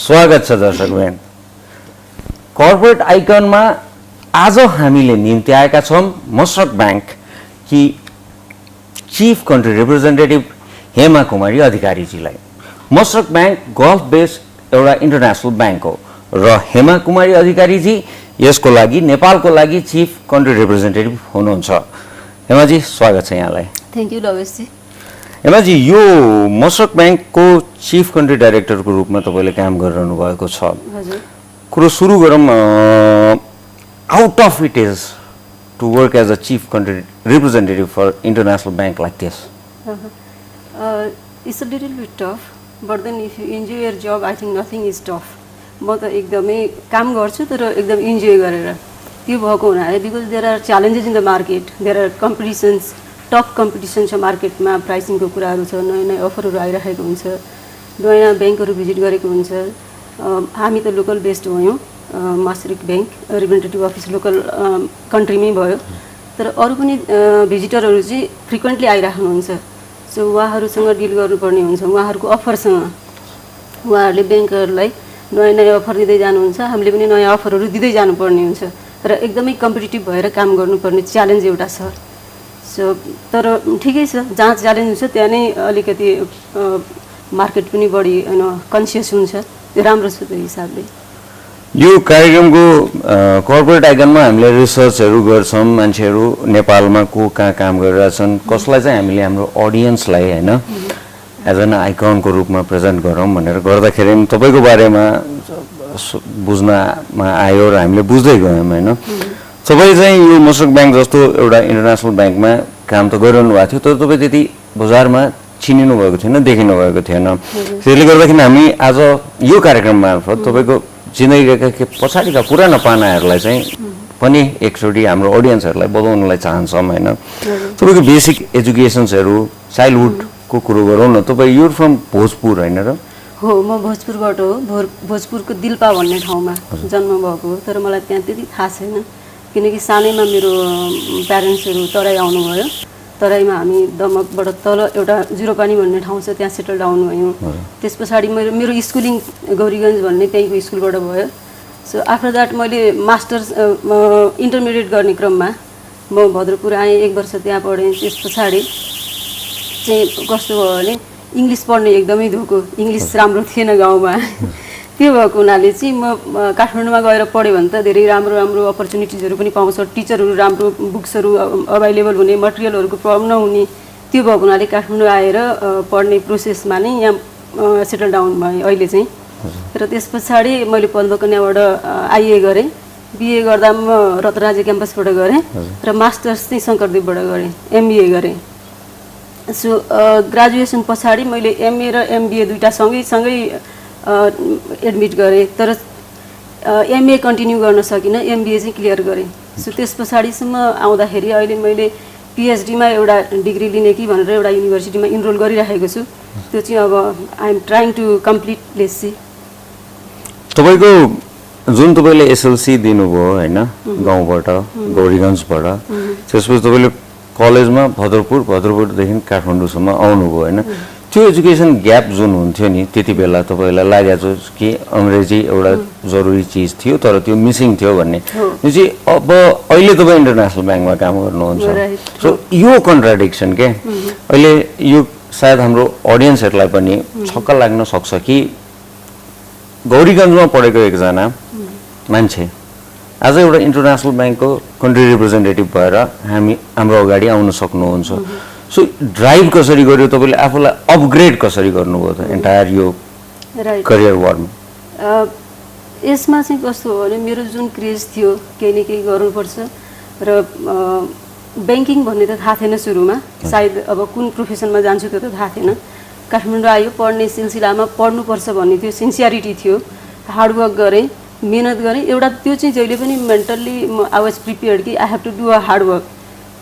स्वागत छ दर्शकवृन्द। कर्पोरेट आइकनमा आज हामीले निम्ति आएका छौं मसरक बैंक कि चीफ कन्ट्री रिप्रेजेन्टेटिभ हेमा कुमारी अधिकारीजीलाई। मसरक बैंक गल्फ बेस्ड एउटा इन्टरनेसनल बैंक हो र हेमा कुमारी अधिकारीजी यसको लागि नेपालको लागि चीफ कन्ट्री रिप्रेजेन्टेटिभ हुनुहुन्छ। हेमाजी स्वागत छ यहाँलाई। Thank you लवेशजी। हेमाजी यो मसरक बैंकको चीफ कन्ट्री डाइरेक्टरको रूपमा तपाईले काम गरिरहनु भएको छ। हजुर। कुरो सुरु गरौँ। Out of it is to work as a chief country representative for international bank like this? It's a little bit tough but then if you enjoy your job I think nothing is tough. म त एकदमै काम गर्छु तर एकदम enjoy गरेर। त्यो भएको हुनाले because there are challenges in the market, there are competitions, tough competition छ मार्केटमा, प्राइसिङको कुराहरू छ, नयाँ नयाँ अफरहरू आइरहेको हुन्छ, नयाँ ब्याङ्कहरू भिजिट गरेको हुन्छ। हामी त लोकल बेस्ड भयौँ, Mashreq bank representative office local कन्ट्रीमै भयो, तर अरू पनि भिजिटरहरू चाहिँ फ्रिक्वेन्टली आइराख्नुहुन्छ। सो उहाँहरूसँग डिल गर्नुपर्ने हुन्छ, उहाँहरूको अफरसँग। उहाँहरूले ब्याङ्कहरूलाई नयाँ नयाँ अफर दिँदै जानुहुन्छ, हामीले पनि नयाँ अफरहरू दिँदै जानुपर्ने हुन्छ र एकदमै कम्पिटिटिभ भएर काम गर्नुपर्ने च्यालेन्ज एउटा छ। सो तर ठिकै छ, जहाँ च्यालेन्ज हुन्छ त्यहाँ नै अलिकति मार्केट पनि बढी कन्सियस हुन्छ, त्यो राम्रो छ त्यो हिसाबले। यो कार्यक्रमको कर्पोरेट आइकनमा हामीले रिसर्चहरू गर्छौँ, मान्छेहरू नेपालमा को कहाँ काम गरिरहेछन्, कसलाई चाहिँ हामीले हाम्रो अडियन्सलाई होइन एज एन आइकनको रूपमा प्रेजेन्ट गरौँ भनेर गर्दाखेरि तपाईँको बारेमा बुझ्नमा आयो र हामीले बुझ्दै गयौँ होइन। तपाईँ चाहिँ यो मसरक बैंक जस्तो एउटा इन्टरनेसनल बैंकमा काम त गरिरहनु भएको थियो, तर तपाईँ त्यति बजारमा चिनिनु भएको थिएन, देखिनु भएको थिएन। त्यसले गर्दाखेरि हामी आज यो कार्यक्रम मार्फत तपाईँको जिन्दगीका पछाडिका पुराना पानाहरूलाई चाहिँ पनि एकचोटि हाम्रो अडियन्सहरूलाई बताउनलाई चाहन्छौँ होइन। तपाईँको बेसिक एजुकेसन्सहरू चाइल्डहुडको कुरो गरौँ न। तपाईँ युर फ्रम भोजपुर होइन र? हो, म भोजपुरबाट हो। भोजपुरको दिल्पा भन्ने ठाउँमा जन्म भएको हो, तर मलाई त्यहाँ त्यति थाहा छैन किनकि सानैमा मेरो प्यारेन्ट्सहरू तराई आउनुभयो। तराईमा हामी दमकबाट तल एउटा जुरोपानी भन्ने ठाउँ छ, त्यहाँ सेटल डाउन भयौँ। त्यस पछाडि मेरो स्कुलिङ गौरीगञ्ज भन्ने त्यहीँको स्कुलबाट भयो। सो आफ्टर द्याट मैले मास्टर्स इन्टरमिडिएट गर्ने क्रममा म भद्रपुर आएँ, 1 वर्ष त्यहाँ पढेँ। त्यस पछाडि चाहिँ कस्तो भयो भने इङ्ग्लिस पढ्ने एकदमै धोको, इङ्ग्लिस राम्रो थिएन गाउँमा। त्यो भएको हुनाले चाहिँ म काठमाडौँमा गएर पढ्यो भने त धेरै राम्रो राम्रो अपर्च्युनिटिजहरू पनि पाउँछ, टिचरहरू राम्रो, बुक्सहरू अभाइलेबल हुने, मटेरियलहरूको प्रब्लम नहुने। त्यो भएको हुनाले काठमाडौँ आएर पढ्ने प्रोसेसमा नै यहाँ सेटल डाउन भएँ अहिले चाहिँ। र त्यस पछाडि मैले पद्मकन्याबाट आइए गरेँ, बिए गर्दा म रत्नराजी क्याम्पसबाट गरेँ र मास्टर्स चाहिँ शङ्करदेवबाट गरेँ, एमबिए गरेँ। सो ग्रेजुएसन पछाडि मैले एमए र एमबिए दुईवटा सँगै एडमिट गरेँ, तर एमए कन्टिन्यू गर्न सकिनँ, एमबिए चाहिँ क्लियर गरेँ। सो त्यस पछाडिसम्म आउँदाखेरि अहिले मैले पिएचडीमा एउटा डिग्री लिने कि भनेर एउटा युनिभर्सिटीमा इनरोल गरिरहेको छु। त्यो चाहिँ अब I am trying to complete लेसी। तपाईँको जुन तपाईँले एसएलसी दिनुभयो होइन गाउँबाट, गौरीगञ्जबाट, त्यसपछि तपाईँले कलेजमा भद्रपुरदेखि काठमाडौँसम्म आउनुभयो होइन। त्यो एजुकेसन ग्याप जुन हुन्थ्यो नि त्यति बेला तपाईँलाई लागेको कि अङ्ग्रेजी एउटा जरुरी चिज थियो तर त्यो मिसिङ थियो भन्ने, यो चाहिँ अब अहिले तपाईँ इन्टरनेसनल ब्याङ्कमा काम गर्नुहुन्छ। सो यो कन्ट्राडिक्सन के अहिले यो सायद हाम्रो अडियन्सहरूलाई पनि छक्क लाग्न सक्छ कि गौरीगञ्जमा पढेको एकजना मान्छे आज एउटा इन्टरनेसनल ब्याङ्कको कन्ट्री रिप्रेजेन्टेटिभ भएर हाम्रो अगाडि आउन सक्नुहुन्छ। सो ड्राइभ कसरी गर्यो तपाईँले, आफूलाई अपग्रेड कसरी गर्नुभयो त एन्टायर यो करियर वर्कमा? यसमा चाहिँ कस्तो हो भने मेरो जुन क्रेज थियो केही न केही गर्नुपर्छ र ब्याङ्किङ भन्ने त थाहा थिएन सुरुमा, सायद अब कुन प्रोफेसनमा जान्छु त्यो त थाहा थिएन। काठमाडौँ आयो, पढ्ने सिलसिलामा पढ्नुपर्छ भन्ने थियो, सिन्सियरिटी थियो, हार्डवर्क गरेँ, मेहनत गरेँ। एउटा त्यो चाहिँ जहिले पनि मेन्टल्ली आई वाज प्रिपेयर्ड कि I have to do a hard work.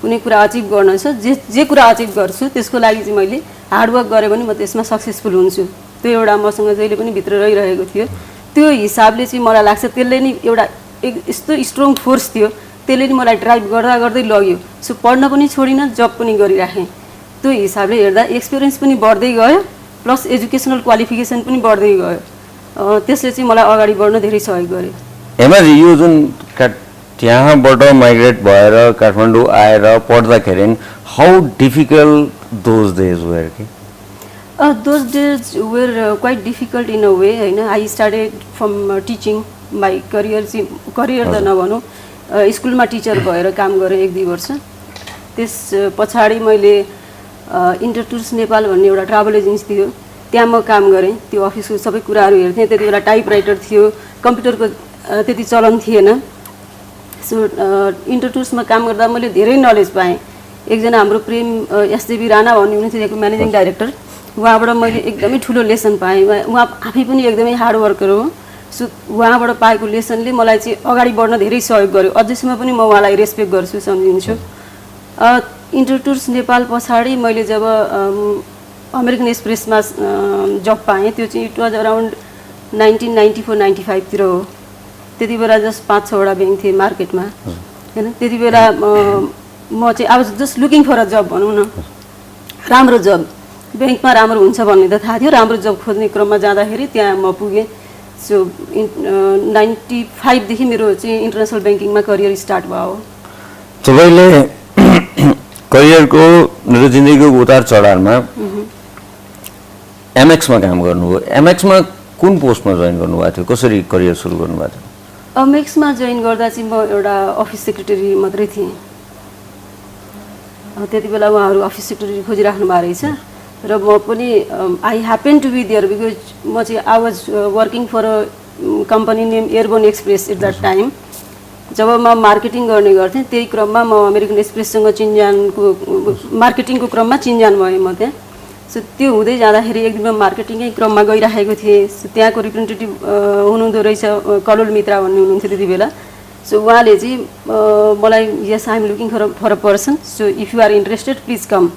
कुनै कुरा अचिभ गर्न छ, जे कुरा अचिभ गर्छु त्यसको लागि चाहिँ मैले हार्डवर्क गरेँ भने म त्यसमा सक्सेसफुल हुन्छु। त्यो एउटा मसँग जहिले पनि भित्र रहिरहेको थियो। त्यो हिसाबले चाहिँ मलाई लाग्छ त्यसले नै एउटा यस्तो स्ट्रङ फोर्स थियो, त्यसले नै मलाई ड्राइभ गर्दा गर्दै लग्यो। सो पढ्न पनि छोडिनँ, जब पनि गरिराखेँ। त्यो हिसाबले हेर्दा एक्सपिरियन्स पनि बढ्दै गयो, प्लस एजुकेसनल क्वालिफिकेसन पनि बढ्दै गयो। त्यसले चाहिँ मलाई अगाडि बढ्न धेरै सहयोग गर्यो। हेमाजी यो जुन त्यहाँबाट माइग्रेट भएर काठमाडौँ आएर पढ्दाखेरि how difficult those days were के those days were quite difficult in a way होइन। I started from teaching my career त नभनौँ, स्कुलमा टिचर भएर काम गरेँ 1-2 वर्ष। त्यस पछाडि मैले इन्टरटुर्स नेपाल भन्ने एउटा ट्राभल एजेन्सी थियो, त्यहाँ म काम गरेँ। त्यो अफिसको सबै कुराहरू हेर्थेँ। त्यति बेला टाइपराइटर थियो, कम्प्युटरको त्यति चलन थिएन। सो इन्टरटुर्समा काम गर्दा मैले धेरै नलेज पाएँ। एकजना हाम्रो प्रेम एसदेवी राणा भन्ने हुनुहुन्थ्यो, त्यहाँको म्यानेजिङ डाइरेक्टर। उहाँबाट मैले एकदमै ठुलो लेसन पाएँ। उहाँ आफै पनि एकदमै हार्ड वर्कर हो। सो उहाँबाट पाएको लेसनले मलाई चाहिँ अगाडि बढ्न धेरै सहयोग गर्यो। अझैसम्म पनि म उहाँलाई रेस्पेक्ट गर्छु, सम्झिन्छु। इन्टरटुर्स नेपाल पछाडि मैले जब अमेरिकन एक्सप्रेसमा जब पाएँ, त्यो चाहिँ इट वाज अराउन्ड 1994-95 तिर हो। त्यति बेला जस्ट 5-6 ब्याङ्क थिए मार्केटमा होइन। त्यति बेला म चाहिँ I was just looking for a job भनौँ न, राम्रो जब। ब्याङ्कमा राम्रो हुन्छ भन्ने त थाहा थियो। राम्रो जब खोज्ने क्रममा जाँदाखेरि त्यहाँ म पुगेँ। सो 95 देखि मेरो चाहिँ इन्टरनेसनल ब्याङ्किङमा करियर स्टार्ट भयो। तपाईँले करियरको मेरो जिन्दगीको उतार चढावमा एमएक्समा काम गर्नुभयो। एमएक्समा कुन पोस्टमा जोइन गर्नुभएको थियो, कसरी करियर सुरु गर्नुभएको थियो? एमएक्समा जोइन गर्दा चाहिँ म एउटा अफिस सेक्रेटरी मात्रै थिएँ। त्यति बेला उहाँहरू अफिस सेक्रेटरी खोजिराख्नु भएको रहेछ र म पनि I happen to be there because म चाहिँ I was working for a company name Airborne Express at that time. जब म मार्केटिङ गर्ने गर्थेँ त्यही क्रममा म अमेरिकन एक्सप्रेससँग चिनजानको मार्केटिङको क्रममा चिनजान भएँ म त्यहाँ। सो त्यो हुँदै जाँदाखेरि एक दिन म मार्केटिङकै क्रममा गइराखेको थिएँ। सो त्यहाँको रिप्रेजेन्टेटिभ हुनुहुँदो रहेछ कलोल मित्रा भन्ने हुनुहुन्थ्यो त्यति बेला। सो उहाँले चाहिँ मलाई yes I am looking for a person, so if you are interested please come.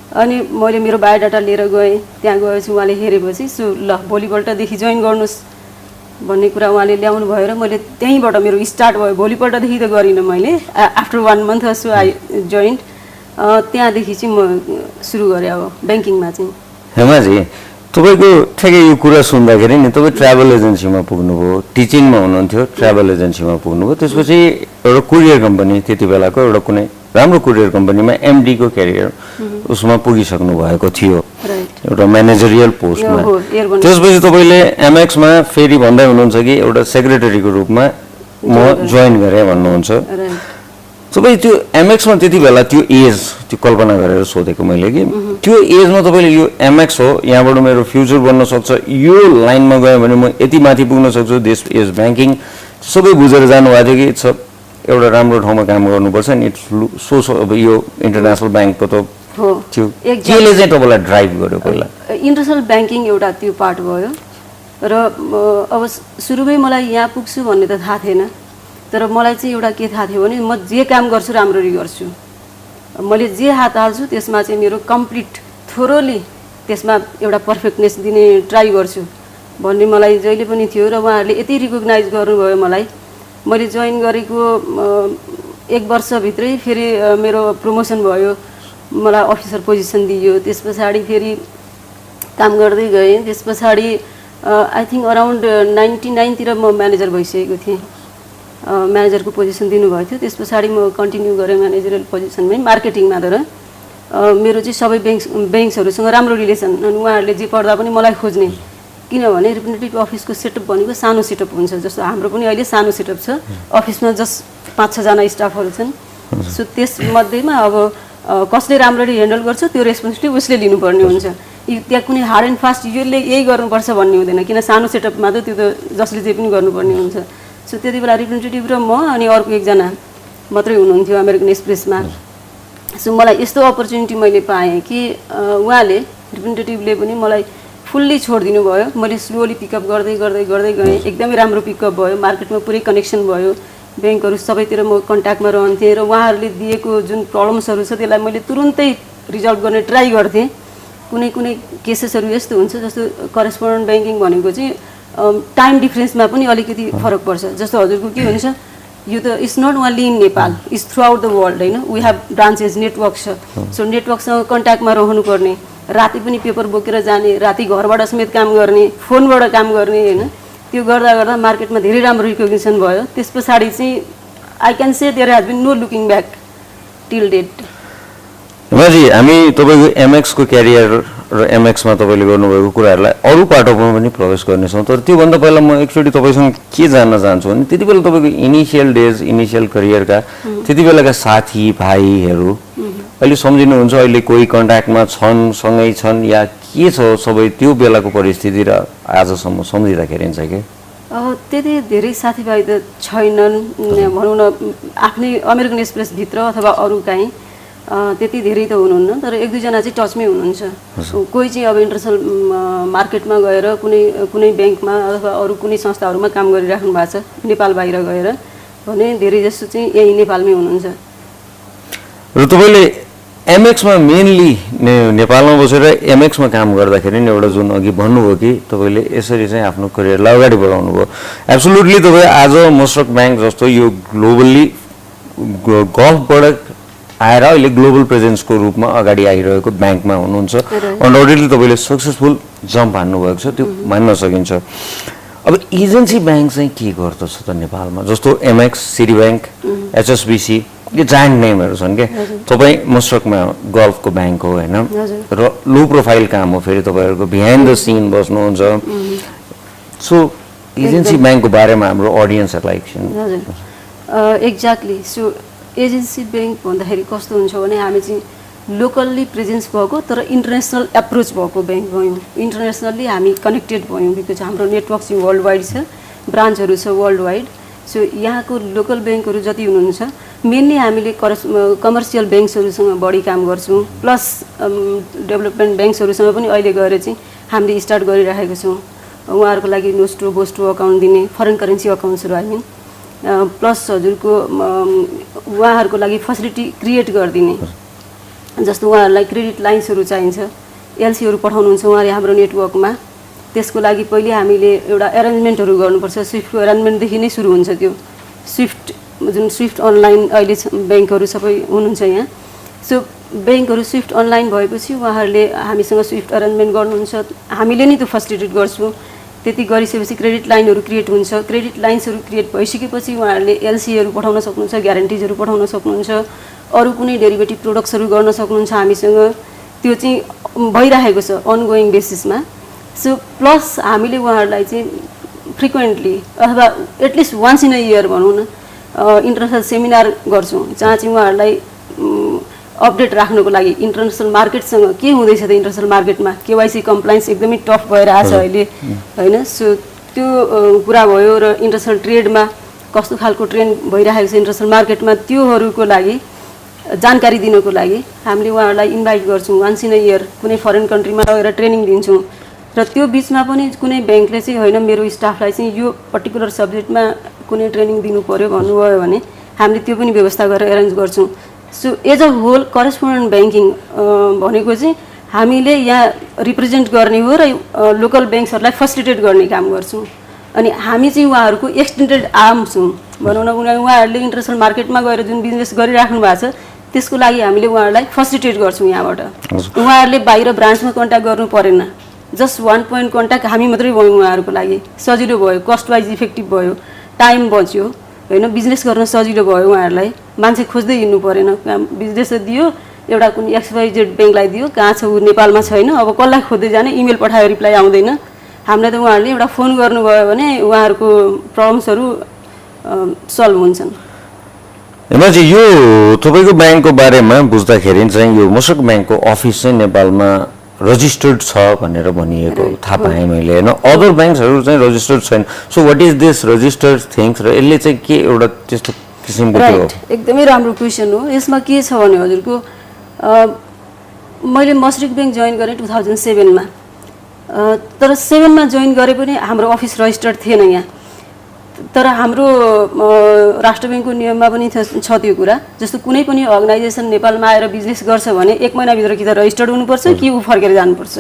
अनि मैले मेरो बायोडाटा लिएर गएँ। त्यहाँ गएपछि उहाँले हेरेपछि सो ल भोलिपल्टदेखि जोइन गर्नुहोस् भन्ने कुरा उहाँले ल्याउनु भयो र मैले त्यहीँबाट मेरो स्टार्ट भयो। भोलिपल्टदेखि त गरिनँ मैले, after 1 month so I joined. त्यहाँदेखि चाहिँ म सुरु गरेँ अब ब्याङ्किङमा चाहिँ। हेमाजी तपाईँको ठ्याक्कै यो कुरा सुन्दाखेरि नि तपाईँ ट्राभल एजेन्सीमा पुग्नुभयो, टिचिङमा हुनुहुन्थ्यो, ट्राभल एजेन्सीमा पुग्नुभयो, त्यसपछि एउटा कुरियर कम्पनी, त्यति बेलाको एउटा कुनै राम्रो कुरियर कम्पनीमा एमडीको क्यारियर उसमा पुगिसक्नु भएको थियो, एउटा म्यानेजरियल पोस्टमा। त्यसपछि तपाईँले एमएक्समा फेरि भन्दै हुनुहुन्छ कि एउटा सेक्रेटरीको रूपमा म जोइन गरेँ भन्नुहुन्छ। तपाईँ त्यो एमएक्समा त्यति बेला त्यो एज त्यो कल्पना गरेर सोधेको मैले कि त्यो एजमा तपाईँले यो एमएक्स हो, यहाँबाट मेरो फ्युचर बन्न सक्छ, यो लाइनमा गयो भने म यति माथि पुग्न सक्छु, दिस इज ब्याङ्किङ सबै बुझेर जानुभएको थियो कि एउटा राम्रो ठाउँमा काम गर्नुपर्छ नि। अब यो इन्टरनेसनल ब्याङ्कको त थियो, केले चाहिँ तपाईँलाई ड्राइभ गर्यो पहिला? इन्टरनेसनल ब्याङ्किङ एउटा त्यो पार्ट भयो र अब सुरुमै मलाई यहाँ पुग्छु भन्ने त थाहा थिएन। तर मलाई चाहिँ एउटा के थाहा थियो भने म जे काम गर्छु राम्ररी गर्छु, मैले जे हात हाल्छु त्यसमा चाहिँ मेरो कम्प्लिट थोरोली त्यसमा एउटा पर्फेक्टनेस दिने ट्राई गर्छु भन्ने मलाई जहिले पनि थियो। र उहाँहरूले यति रिकग्नाइज गर्नुभयो मलाई। मैले जोइन गरेको 1 वर्षभित्रै फेरि मेरो प्रमोसन भयो, मलाई अफिसर पोजिसन दियो। त्यस पछाडि फेरि काम गर्दै गएँ। त्यस पछाडि आई थिङ्क अराउन्ड 99 तिर म म्यानेजर भइसकेको थिएँ, म्यानेजरको पोजिसन दिनुभएको थियो। त्यस पछाडि म कन्टिन्यू गरेँ म्यानेजरियल पोजिसनमै मार्केटिङमा। तर मेरो चाहिँ सबै ब्याङ्क्सहरूसँग राम्रो रिलेसन, अनि उहाँहरूले जे पर्दा पनि मलाई खोज्ने, किनभने रिप्रेजेन्टेटिभ अफिसको सेटअप भनेको सानो सेटअप हुन्छ। जस्तो हाम्रो पनि अहिले सानो सेटअप छ, अफिसमा जस्ट 5-6 जना स्टाफहरू छन्। सो त्यसमध्येमा अब कसले राम्ररी ह्यान्डल गर्छ त्यो रेस्पोन्सिबिलिटी उसले लिनुपर्ने हुन्छ। त्यहाँ कुनै हार्ड एन्ड फास्ट यसले यही गर्नुपर्छ भन्ने हुँदैन, किन सानो सेटअपमा त त्यो त जसले जे पनि गर्नुपर्ने हुन्छ। सो त्यति बेला रिप्रेजेन्टेटिभ र म अनि अर्को एकजना मात्रै हुनुहुन्थ्यो अमेरिकन एक्सप्रेसमा। सो मलाई यस्तो अपर्च्युनिटी मैले पाएँ कि उहाँले रिप्रेजेन्टेटिभले पनि मलाई फुल्ली छोडिदिनु भयो। मैले स्लोली पिकअप गर्दै गर्दै गर्दै गएँ, एकदमै राम्रो पिकअप भयो, मार्केटमा पुरै कनेक्सन भयो, ब्याङ्कहरू सबैतिर म कन्ट्याक्टमा रहन्थेँ र उहाँहरूले दिएको जुन प्रब्लम्सहरू छ त्यसलाई मैले तुरुन्तै रिजल्भ गर्ने ट्राई गर्थेँ। कुनै कुनै केसेसहरू यस्तो हुन्छ जस्तो करेस्पोन्डेन्ट ब्याङ्किङ भनेको चाहिँ टाइम डिफ्रेन्समा पनि अलिकति फरक पर्छ। जस्तो हजुरको के हुन्छ, यो त it's not only in Nepal, it's throughout the world होइन, वी हेभ ब्रान्चेस, नेटवर्क छ। सो नेटवर्कसँग कन्ट्याक्टमा रहनुपर्ने, राति पनि पेपर बोकेर जाने, राति घरबाट समेत काम गर्ने, फोनबाट काम गर्ने हैन। त्यो गर्दा गर्दा मार्केटमा धेरै राम्रो रिकग्निसन भयो। त्यस पछाडि चाहिँ I can say there has been no looking back till date. Himaji, हामी तपाईँको एमएक्स को क्यारियर र एमएक्स मा तपाईँले गर्नुभएको कुराहरूलाई अरू पाटोमा पनि प्रवेश गर्नेछौँ। तर त्योभन्दा पहिला म एकचोटि तपाईँसँग के जान्न चाहन्छु भने त्यति बेला तपाईँको इनिसियल डेज, इनिसियल करियरका त्यति बेलाका साथी भाइहरू अहिले सम्झिनुहुन्छ? अहिले कोही कन्ट्याक्टमा छन्, सँगै छन् या के छ सबै त्यो बेलाको परिस्थिति र आजसम्म सम्झिँदाखेरि चाहिँ के? त्यति धेरै साथीभाइ त छैनन् भनौँ न, आफ्नै अमेरिकन एक्सप्रेसभित्र अथवा अरू काहीँ त्यति धेरै त हुनुहुन्न, तर एक दुईजना चाहिँ टचमै हुनुहुन्छ। कोही चाहिँ अब इन्टरनेसनल मार्केटमा गएर कुनै ब्याङ्कमा अथवा अरू कुनै संस्थाहरूमा काम गरिराख्नु भएको छ नेपाल बाहिर गएर भने, धेरै जस्तो चाहिँ यही नेपालमै हुनुहुन्छ। र तपाईँले एमएक्समा मेनली नेपालमा बसेर एमएक्समा काम गर्दाखेरि नि एउटा जुन अघि भन्नुभयो कि तपाईँले यसरी चाहिँ आफ्नो करियरलाई अगाडि बढाउनु भयो, एब्सोल्युटली तपाईँ आज मसरक ब्याङ्क जस्तो यो ग्लोबल्ली गल्फबाट आएर अहिले ग्लोबल प्रेजेन्सको रूपमा अगाडि आइरहेको ब्याङ्कमा हुनुहुन्छ। अनडाउटेडली तपाईँले सक्सेसफुल जम्प हान्नुभएको छ, त्यो मान्न सकिन्छ। अब एजेन्सी ब्याङ्क चाहिँ के गर्दछ त नेपालमा? जस्तो एमएक्स, सिटी ब्याङ्क, एचएसबिसी, यो जायन्ट नेमहरू छन् क्या। तपाईँ मसरकमा गल्फको ब्याङ्क हो होइन, र लो प्रोफाइल काम हो, फेरि तपाईँहरूको बिहाइन्ड द सिन बस्नुहुन्छ। सो एजेन्सी ब्याङ्कको बारेमा हाम्रो अडियन्सहरूलाई एकछिन। एक्ज्याक्टली। सो एजेन्सी ब्याङ्क भन्दाखेरि कस्तो हुन्छ भने हामी चाहिँ लोकल्ली प्रेजेन्स भएको तर इन्टरनेसनल एप्रोच भएको ब्याङ्क भयौँ। इन्टरनेसनल्ली हामी कनेक्टेड भयौँ बिकज हाम्रो नेटवर्क चाहिँ वर्ल्ड वाइड छ, ब्रान्चहरू छ वर्ल्ड वाइड। सो यहाँको लोकल ब्याङ्कहरू जति हुनुहुन्छ मेनली हामीले कमर्सियल ब्याङ्क्सहरूसँग बढी काम गर्छौँ, प्लस डेभलपमेन्ट ब्याङ्क्सहरूसँग पनि अहिले गएर चाहिँ हामीले स्टार्ट गरिराखेको छौँ। उहाँहरूको लागि नोस्ट्रो बोस्ट्रो अकाउन्ट दिने, फरेन करेन्सी अकाउन्ट्सहरू आई मिन, प्लस हजुरको उहाँहरूको लागि फेसिलिटी क्रिएट गरिदिने, जस्तो उहाँहरूलाई क्रेडिट लाइन्सहरू चाहिन्छ, एलसीहरू पठाउनुहुन्छ उहाँले हाम्रो नेटवर्कमा, त्यसको लागि पहिले हामीले एउटा एरेन्जमेन्टहरू गर्नुपर्छ। स्विफ्टको एरेन्जमेन्टदेखि नै सुरु हुन्छ त्यो स्विफ्ट अनलाइन अहिले ब्याङ्कहरू सबै हुनुहुन्छ यहाँ। सो ब्याङ्कहरू स्विफ्ट अनलाइन भएपछि उहाँहरूले हामीसँग स्विफ्ट एरेन्जमेन्ट गर्नुहुन्छ, हामीले नै त्यो फेसिलिटेट गर्छौँ। त्यति गरिसकेपछि क्रेडिट लाइनहरू क्रिएट हुन्छ। क्रेडिट लाइन्सहरू क्रिएट भइसकेपछि उहाँहरूले एलसीहरू पठाउन सक्नुहुन्छ, ग्यारेन्टिजहरू पठाउन सक्नुहुन्छ, अरू कुनै डेरिभेटिभ प्रोडक्ट्सहरू गर्न सक्नुहुन्छ हामीसँग। त्यो चाहिँ भइरहेको छ अनगोइङ बेसिसमा। सो प्लस हामीले उहाँहरूलाई चाहिँ फ्रिक्वेन्टली अथवा at least once in a year भनौँ न इन्टरनेसनल सेमिनार गर्छौँ, जहाँ चाहिँ उहाँहरूलाई अपडेट राख्नको लागि इन्टरनेसनल मार्केटसँग के हुँदैछ त इन्टरनेसनल मार्केटमा, केवाइसी कम्प्लायन्स एकदमै टफ भएर आएको छ अहिले होइन। सो त्यो कुरा भयो। र इन्टरनेसनल ट्रेडमा कस्तो खालको ट्रेन्ड भइरहेको छ इन्टरनेसनल मार्केटमा, त्योहरूको लागि जानकारी दिनको लागि हामीले उहाँहरूलाई इन्भाइट गर्छौँ वान्स इन अ इयर, कुनै फरेन कन्ट्रीमा लगेर ट्रेनिङ दिन्छौँ। र त्यो बिचमा पनि कुनै ब्याङ्कले चाहिँ होइन मेरो स्टाफलाई चाहिँ यो पर्टिकुलर सब्जेक्टमा कुनै ट्रेनिङ दिनु पऱ्यो भन्नुभयो भने हामीले त्यो पनि व्यवस्था गरेर एरेन्ज गर्छौँ। So as a whole correspondent banking भनेको चाहिँ हामीले यहाँ रिप्रेजेन्ट गर्ने हो र लोकल ब्याङ्क्सहरूलाई फेसिलिटेट गर्ने काम गर्छौँ। अनि हामी चाहिँ उहाँहरूको एक्सटेन्डेड आर्म छौँ भनौँ न। उहाँहरूले इन्टरनेसनल मार्केटमा गएर जुन बिजनेस गरिराख्नु भएको छ त्यसको लागि हामीले उहाँहरूलाई फेसिलिटेट गर्छौँ यहाँबाट। उहाँहरूले बाहिर ब्रान्चमा कन्ट्याक्ट गर्नु परेन, जस्ट वान पोइन्ट कन्ट्याक्ट हामी मात्रै भयौँ उहाँहरूको लागि। सजिलो भयो, कस्ट वाइज इफेक्टिभ भयो, टाइम बच्यो होइन, बिजनेस गर्न सजिलो भयो उहाँहरूलाई, मान्छे खोज्दै हिँड्नु परेन। बिजनेस दियो एउटा कुनै XYZ ब्याङ्कलाई दियो, कहाँ छ ऊ नेपालमा छैन, अब कसलाई खोज्दै जाने, इमेल पठायो रिप्लाई आउँदैन। हामीलाई त उहाँहरूले एउटा फोन गर्नुभयो भने उहाँहरूको प्रब्लम्सहरू सल्भ हुन्छन्। हेमाजी, यो तपाईँको ब्याङ्कको बारेमा बुझ्दाखेरि चाहिँ यो मसरक ब्याङ्कको अफिस चाहिँ नेपालमा रजिस्टर्ड छ भनेर भनिएको थाहा पाएँ मैले होइन। अदर ब्याङ्क्सहरू चाहिँ रजिस्टर्ड छैन। So what is this registered things र यसले चाहिँ के एउटा त्यस्तो किसिमको थियो? एकदमै राम्रो क्वेसन हो। यसमा के छ भने हजुरको मैले मसरक ब्याङ्क जोइन गरेँ 2007 मा, तर 7 मा जोइन गरे पनि हाम्रो अफिस रजिस्टर्ड थिएन यहाँ। तर हाम्रो राष्ट्र ब्याङ्कको नियममा पनि छ त्यो कुरा, जस्तो कुनै पनि अर्गनाइजेसन नेपालमा आएर बिजनेस गर्छ भने 1 महिनाभित्र कि त रजिस्टर्ड हुनुपर्छ कि ऊ फर्केर जानुपर्छ।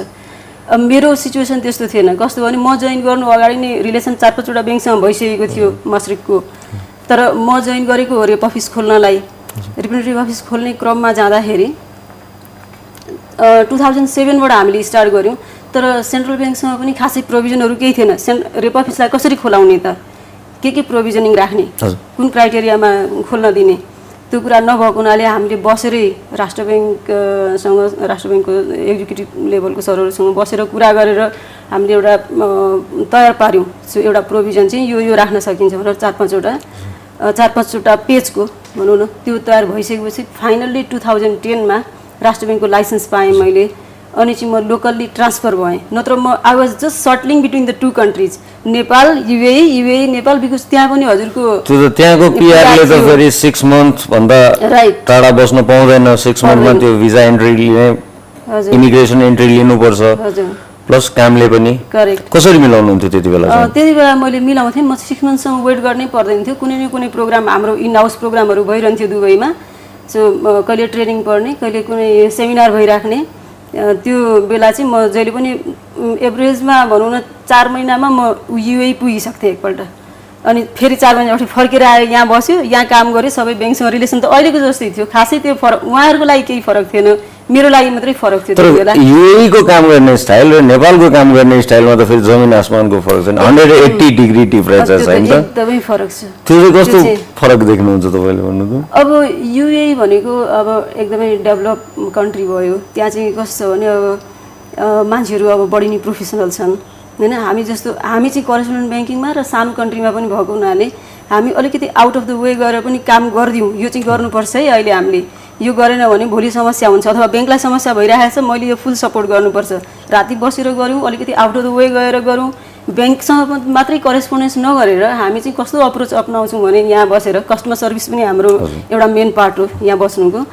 मेरो सिचुएसन त्यस्तो थिएन। कस्तो भने म जोइन गर्नु अगाडि नै रिलेसन 4-5 वटा ब्याङ्कसँग भइसकेको थियो मसरकको। तर म जोइन गरेको हो रेप अफिस खोल्नलाई, रिप्रेजेन्टेटिभ अफिस खोल्ने क्रममा जाँदाखेरि 2007 बाट हामीले स्टार्ट गर्यौँ तर सेन्ट्रल ब्याङ्कसँग पनि खासै प्रोभिजनहरू केही थिएन रेप अफिसलाई कसरी खोलाउने त के प्रोभिजनिङ राख्ने कुन क्राइटेरियामा खोल्न दिने त्यो कुरा नभएको हुनाले हामीले बसेरै राष्ट्र ब्याङ्कको एक्जिक्युटिभ लेभलको सरहरूसँग बसेर कुरा गरेर हामीले एउटा तयार पार्यौँ एउटा प्रोभिजन चाहिँ यो राख्न सकिन्छ भनेर 4-5वटा पेजको भनौँ न त्यो तयार भइसकेपछि फाइनल्ली 2010 मा राष्ट्र ब्याङ्कको लाइसेन्स पाएँ मैले अनि चाहिँ म लोकल्ली ट्रान्सफर भएँ नत्र म I was just shuttling between the two countries Nepal UAE Nepal because त्यहाँ पनि हजुरको त्यहाँको पीआरले त फेरि 6 मन्थ भन्दा टाढा बस्न पाउँदैन 6 मन्थमा त्यो भिजा एन्ट्री लिने इमिग्रेसन एन्ट्री लिनुपर्छ प्लस कामले पनि करेक्ट कसरी मिलाउनुहुन्थ्यो त्यति बेला त्यति बेला मैले मिलाउँथेँ म 6 मन्थसम्म वेट गर्नै पर्दैन थियो कुनै न कुनै प्रोग्राम हाम्रो इन हाउस प्रोग्रामहरू भइरहन्थ्यो दुबईमा सो कहिले ट्रेनिङ पढ्ने कहिले कुनै सेमिनार भइराख्ने त्यो बेला चाहिँ म जहिले पनि एभरेजमा भनौँ न 4 महिनामा म युएई पुगिसक्थेँ एकपल्ट अनि फेरि 4 महिनापछि फर्केर आयो यहाँ बस्यो यहाँ काम गऱ्यो सबै ब्याङ्कसँग रिलेसन त अहिलेको जस्तै थियो खासै त्यो फरक उहाँहरूको लागि केही फरक थिएन मेरो लागि मात्रै फरक थियो त्यो बेला युएई को काम गर्ने स्टाइल र नेपालको काम गर्ने स्टाइलमा त फेरि जमिन आसमानको फरक छ 180 डिग्री डिफरेन्स छ हैन त एकदमै फरक छ त्यो चाहिँ कस्तो फरक देख्नुहुन्छ तपाईले भन्नु त अब युएई भनेको अब एकदमै डेभलप कन्ट्री भयो त्यहाँ चाहिँ कस्तो छ भने अब मान्छेहरू अब बढी नै प्रोफेसनल छन् हैन हामी चाहिँ करेस्पोन्डेन्ट ब्याङ्किङमा र सानो कन्ट्रीमा पनि भएको हुनाले हामी अलिकति आउट अफ द वे गएर पनि काम गर्दियौँ यो चाहिँ गर्नुपर्छ है अहिले हामीले यो गरेन भने भोलि समस्या हुन्छ अथवा ब्याङ्कलाई समस्या भइरहेको छ मैले यो फुल सपोर्ट गर्नुपर्छ राति बसेर गऱ्यौँ अलिकति आउट अफ द वे गएर गरौँ ब्याङ्कसँग मात्रै करेस्पोन्डेन्स नगरेर हामी चाहिँ कस्तो अप्रोच अप्नाउँछौँ भने यहाँ बसेर कस्टमर सर्भिस पनि हाम्रो एउटा मेन पार्ट हो यहाँ बस्नुको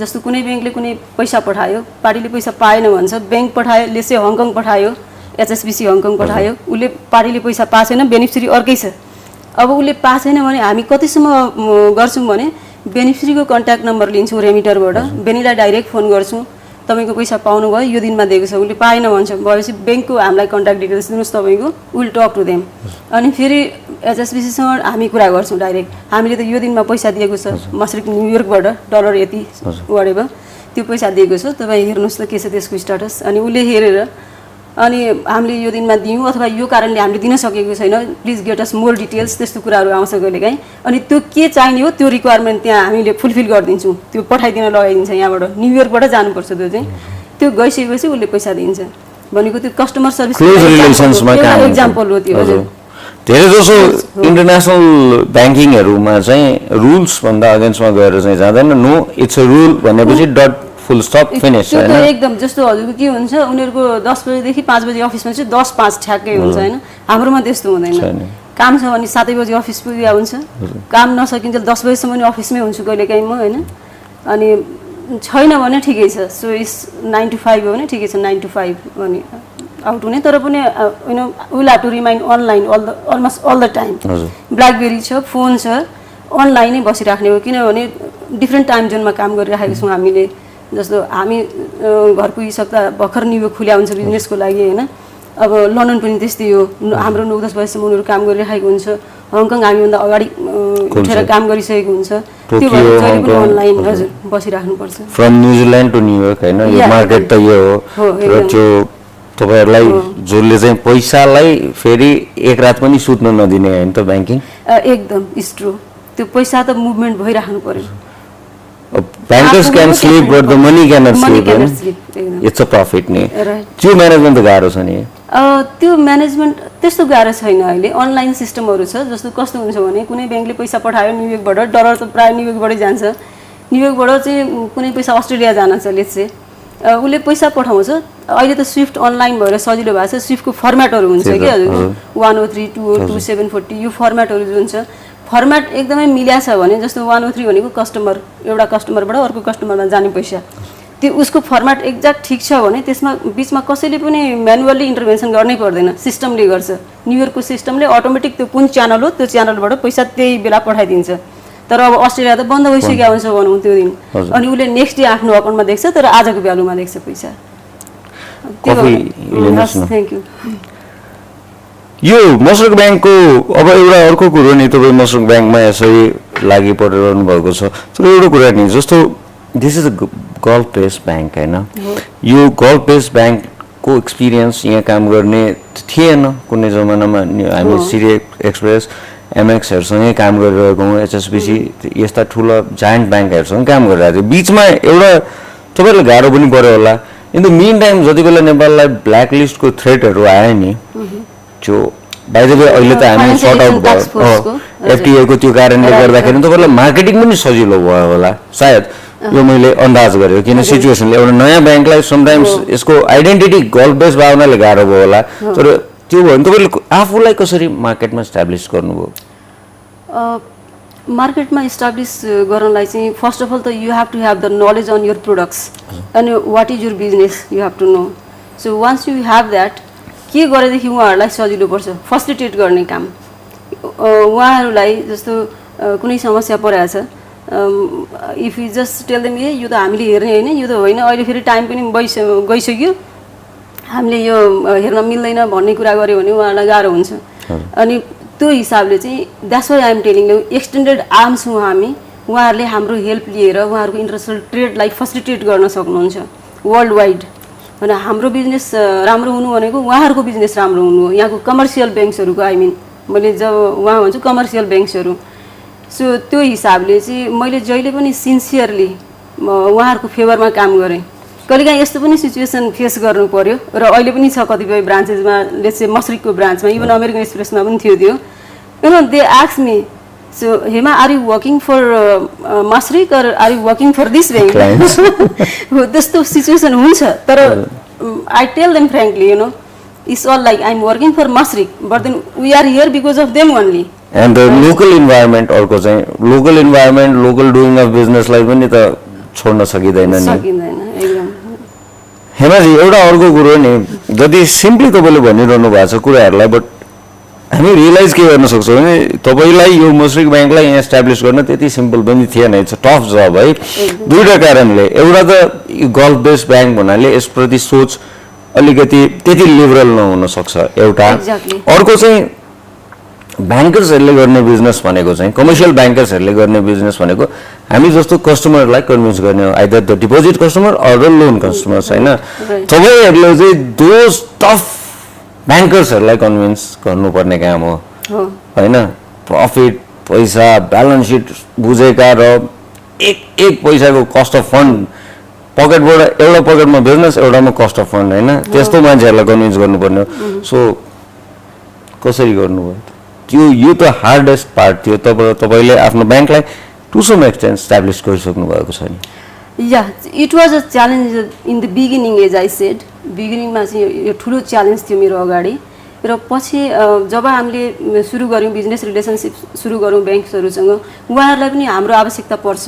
जस्तो कुनै ब्याङ्कले कुनै पैसा पठायो पार्टीले पैसा पाएन भन्छ ब्याङ्क पठायो लेसे हङकङ पठायो एचएसबीसी हङकङ पठायो उसले पार्टीले पैसा पाएको छैन बेनिफिसियरी अर्कै छ अब उसले पाएको छैन भने हामी कतिसम्म गर्छौँ भने बेनिफिसियरीको कन्ट्याक्ट नम्बर लिन्छौँ रेमिटरबाट बेनीलाई डाइरेक्ट फोन गर्छौँ तपाईँको पैसा पाउनु भयो यो दिनमा दिएको छ उसले पाएन भन्छ भएपछि ब्याङ्कको हामीलाई कन्ट्याक्ट डिटेल्स दिनुहोस् तपाईँको विल टक टु देम अनि फेरि एचएसबीसीसँग हामी कुरा गर्छौँ डाइरेक्ट हामीले त यो दिनमा पैसा दिएको छ मस्रिक न्युयोर्कबाट डलर यति वाटेभर त्यो पैसा दिएको छ तपाईँ हेर्नुहोस् त के छ त्यसको स्ट्याटस अनि उसले हेरेर अनि हामीले यो दिनमा दियौँ अथवा यो कारणले हामीले दिन सकेको छैन please get us more details त्यस्तो कुराहरू आउँछ कहिलेकाहीँ अनि त्यो के चाहिने हो त्यो रिक्वायरमेन्ट त्यहाँ हामीले फुलफिल गरिदिन्छौँ त्यो पठाइदिन लगाइदिन्छ यहाँबाट न्युयोर्कबाट जानुपर्छ त्यो चाहिँ त्यो गइसकेपछि उसले पैसा दिन्छ भनेको त्यो कस्टमर सर्भिस एक्जाम्पल हो त्यो हजुर धेरै जसो इन्टरनेसनल ब्याङ्किङहरूमा चाहिँ रुल्स भन्दा अगेन्स्टमा गएर चाहिँ जाँदैन नो इट्स अ रुल भनेपछि डट फुल स्टप फिनिश हैन एकदम जस्तो हजुरको के हुन्छ उनीहरूको 10 बजेदेखि 5 बजे अफिसमा चाहिँ 10:05 ठ्याक्कै हुन्छ हैन हाम्रोमा त्यस्तो हुँदैन काम छ भने 7 बजे अफिस पुग्या हुन्छ काम नसकिन्छ 10 बजेसम्म नि अफिसमै हुन्छु कहिलेकाहीँ म हैन अनि छैन भने ठिकै छ सो इज 9 to 5 हो भने ठिकै छ 9 to 5 भने आउट हुने तर पनि you know will have to remind online almost all the time BlackBerry छ फोन छ अनलाइन नै बसिराख्ने हो किनभने डिफ्रेन्ट टाइम जोनमा काम गरिराखेको छौँ हामीले जस्तो हामी घर पुगिसक्दा भर्खर न्युयोर्क खुल्या हुन्छ बिजनेसको लागि हैन अब लन्डन पनि त्यस्तै हो हाम्रो 9-10 बजेसम्म उनीहरू काम गरिरहेको हुन्छ हङकङ हामीभन्दा अगाडि उठेर काम गरिसकेको हुन्छ त्यो भएर जहिले पनि अनलाइन हजुर बसिराख्नुपर्छ फ्रम न्युजिल्यान्ड टु न्युयोर्क हैन यो मार्केट त यो हो र त्यो तपाईहरुलाई जसले चाहिँ पैसालाई फेरि एक रात पनि सुत्न नदिने हैन त ब्याङ्किङ एकदम इज ट्रु त्यो पैसा त मुभमेन्ट भइराख्नु पर्यो Bankers can sleep, but the money cannot sleep. It's a profit. त्यो म्यानेजमेन्ट त गाह्रो छ नि त्यो म्यानेजमेन्ट त्यस्तो गाह्रो छैन अहिले अनलाइन सिस्टमहरू छ जस्तो कस्तो हुन्छ भने कुनै ब्याङ्कले पैसा पठायो न्युयोर्कबाट डलर त प्रायः न्युयोर्कबाटै जान्छ न्युयोर्कबाट चाहिँ कुनै पैसा अस्ट्रेलिया जान छ लेट्स से उसले पैसा पठाउँछ अहिले त स्विफ्ट अनलाइन भएर सजिलो भएको छ स्विफ्टको फर्मेटहरू हुन्छ कि हजुर 103 202 740 यो फर्मेटहरू जुन छ फर्मेट एकदमै मिल्या छ भने जस्तो 103 भनेको कस्टमर एउटा कस्टमरबाट अर्को कस्टमरमा जाने पैसा त्यो उसको फर्मेट एक्ज्याक्ट ठिक छ भने त्यसमा बीचमा कसैले पनि म्यानुअली इन्टरभेन्सन गर्नै पर्दैन सिस्टमले गर्छ न्युयोर्कको सिस्टमले अटोमेटिक त्यो कुन च्यानल हो त्यो च्यानलबाट पैसा त्यही बेला पठाइदिन्छ तर अब अस्ट्रेलिया त बन्द भइसकेको हुन्छ भनौँ त्यो दिन अनि उसले नेक्स्ट डे आफ्नो अकाउन्टमा देख्छ तर आजको भ्यालुमा देख्छ पैसा थ्याङ्क यू यो मसरक ब्याङ्कको अब एउटा अर्को कुरो नि तपाईँ मसरक ब्याङ्कमा यसरी लागि परिरहनु भएको छ तर एउटा कुरा नि जस्तो this is a golf based bank होइन, यो गल्फ बेस्ड ब्याङ्कको एक्सपिरियन्स यहाँ काम गर्ने थिएन कुनै जमानामा। हामी सिरी एक्सप्रेस एमएक्सहरूसँगै काम गरिरहेको हौँ, एचएसबिसी यस्ता ठुला जायन्ट ब्याङ्कहरूसँग काम गरिरहेको थियो। बिचमा एउटा तपाईँलाई गाह्रो पनि पऱ्यो होला। इन द मिन टाइम जति बेला नेपाललाई ब्ल्याक लिस्टको थ्रेटहरू आयो नि, त्यो बाइ द वे अहिले त हामी सर्ट आउट भयो एफटिएको त्यो कारणले गर्दाखेरि तपाईँलाई मार्केटिङ पनि सजिलो भयो होला सायद, यो मैले अन्दाज गरेको। किन सिचुएसनले एउटा नयाँ ब्याङ्कलाई समटाइम्स यसको आइडेन्टिटी गल्फ बेस्ड भावनाले गाह्रो भयो होला। तर त्यो भयो भने तपाईँले आफूलाई कसरी मार्केटमा इस्टाब्लिस गर्नुभयो? मार्केटमा इस्टाब्लिस गर्नलाई चाहिँ फर्स्ट अफ अल त you have to have the knowledge on your products and what is your business you have to know. So once you have that, के गरेदेखि उहाँहरूलाई सजिलो पर्छ फेसिलिटेट गर्ने काम। उहाँहरूलाई जस्तो कुनै समस्या परेको छ, if you just tell them ए यो त हामीले हेर्ने होइन, यो त होइन, अहिले फेरि टाइम पनि गइसक्यो, हामीले यो हेर्न मिल्दैन भन्ने कुरा गऱ्यो भने उहाँहरूलाई गाह्रो हुन्छ। अनि त्यो हिसाबले चाहिँ that's why I'm telling you extended arms हौँ हामी। उहाँहरूले हाम्रो हेल्प लिएर उहाँहरूको इन्टरनेसनल ट्रेडलाई फेसिलिटेट गर्न सक्नुहुन्छ वर्ल्ड वाइड। अनि हाम्रो बिजनेस राम्रो हुनु भनेको उहाँहरूको बिजनेस राम्रो हुनु हो, यहाँको कमर्सियल ब्याङ्क्सहरूको आई मिन, मैले जब उहाँ भन्छु कमर्सियल ब्याङ्क्सहरू। सो त्यो हिसाबले चाहिँ मैले जहिले पनि सिन्सियरली उहाँहरूको फेभरमा काम गरेँ। कहिलेकाहीँ यस्तो पनि सिचुएसन फेस गर्नु पर्यो र अहिले पनि छ कतिपय ब्रान्चेसमा, लेट्स से मस्रिकको ब्रान्चमा, इभन अमेरिकन एक्सप्रेसमा पनि थियो त्यो। You know they ask me, so Hema are you working for Mashreq or are you working for this bank? त्यस्तो सिचुएसन हुन्छ। तर I tell them frankly, you know it's all like I am working for Mashreq but then we are here because of them only. And local environment, अर्को चाहिँ local environment, local doing of बिजनेसलाई पनि त छोड्न सकिँदैन नि। हेमाजी एउटा अर्को कुरो नि, जति सिम्पली तपाईँले भनिरहनु भएको छ कुराहरूलाई, बट हामी रियलाइज के गर्न सक्छौँ भने तपाईँलाई यो मस्रिक ब्याङ्कलाई यहाँ इस्टाब्लिस गर्न त्यति सिम्पल पनि थिएन। इट्स अ टफ जब है, दुईवटा कारणले। एउटा त गल्फ बेस्ड ब्याङ्क भन्नाले यसप्रति सोच अलिकति त्यति लिबरल नहुन सक्छ एउटा। अर्को चाहिँ ब्याङ्कर्सहरूले गर्ने बिजनेस भनेको चाहिँ, कमर्सियल ब्याङ्कर्सहरूले गर्ने बिजनेस भनेको हामी जस्तो कस्टमरलाई कन्भिन्स गर्ने हो, either the deposit customer or the loan customers होइन। तपाईँहरूले चाहिँ दोज टफ ब्याङ्कर्सहरूलाई कन्भिन्स गर्नुपर्ने काम हो होइन। प्रफिट, पैसा, ब्यालेन्स सिट बुझेका र एक पैसाको कस्ट अफ फन्ड पकेटबाट, एउटा पकेटमा बिजनेस एउटामा कस्ट अफ फन्ड होइन, त्यस्तो मान्छेहरूलाई कन्भिन्स गर्नुपर्ने हो। सो कसरी गर्नुभयो त्यो? यो त हार्डेस्ट पार्ट थियो। तपाईँले आफ्नो ब्याङ्कलाई टु सम एक्सटेन्ट इस्टाब्लिस गरिसक्नु भएको छ नि। Yeah it was a challenge in the beginning, as I said. बिगिनिङमा चाहिँ यो ठुलो च्यालेन्ज थियो मेरो अगाडि। र पछि जब हामीले सुरु गऱ्यौँ बिजनेस रिलेसनसिप सुरु गऱ्यौँ ब्याङ्क्सहरूसँग, उहाँहरूलाई पनि हाम्रो आवश्यकता पर्छ।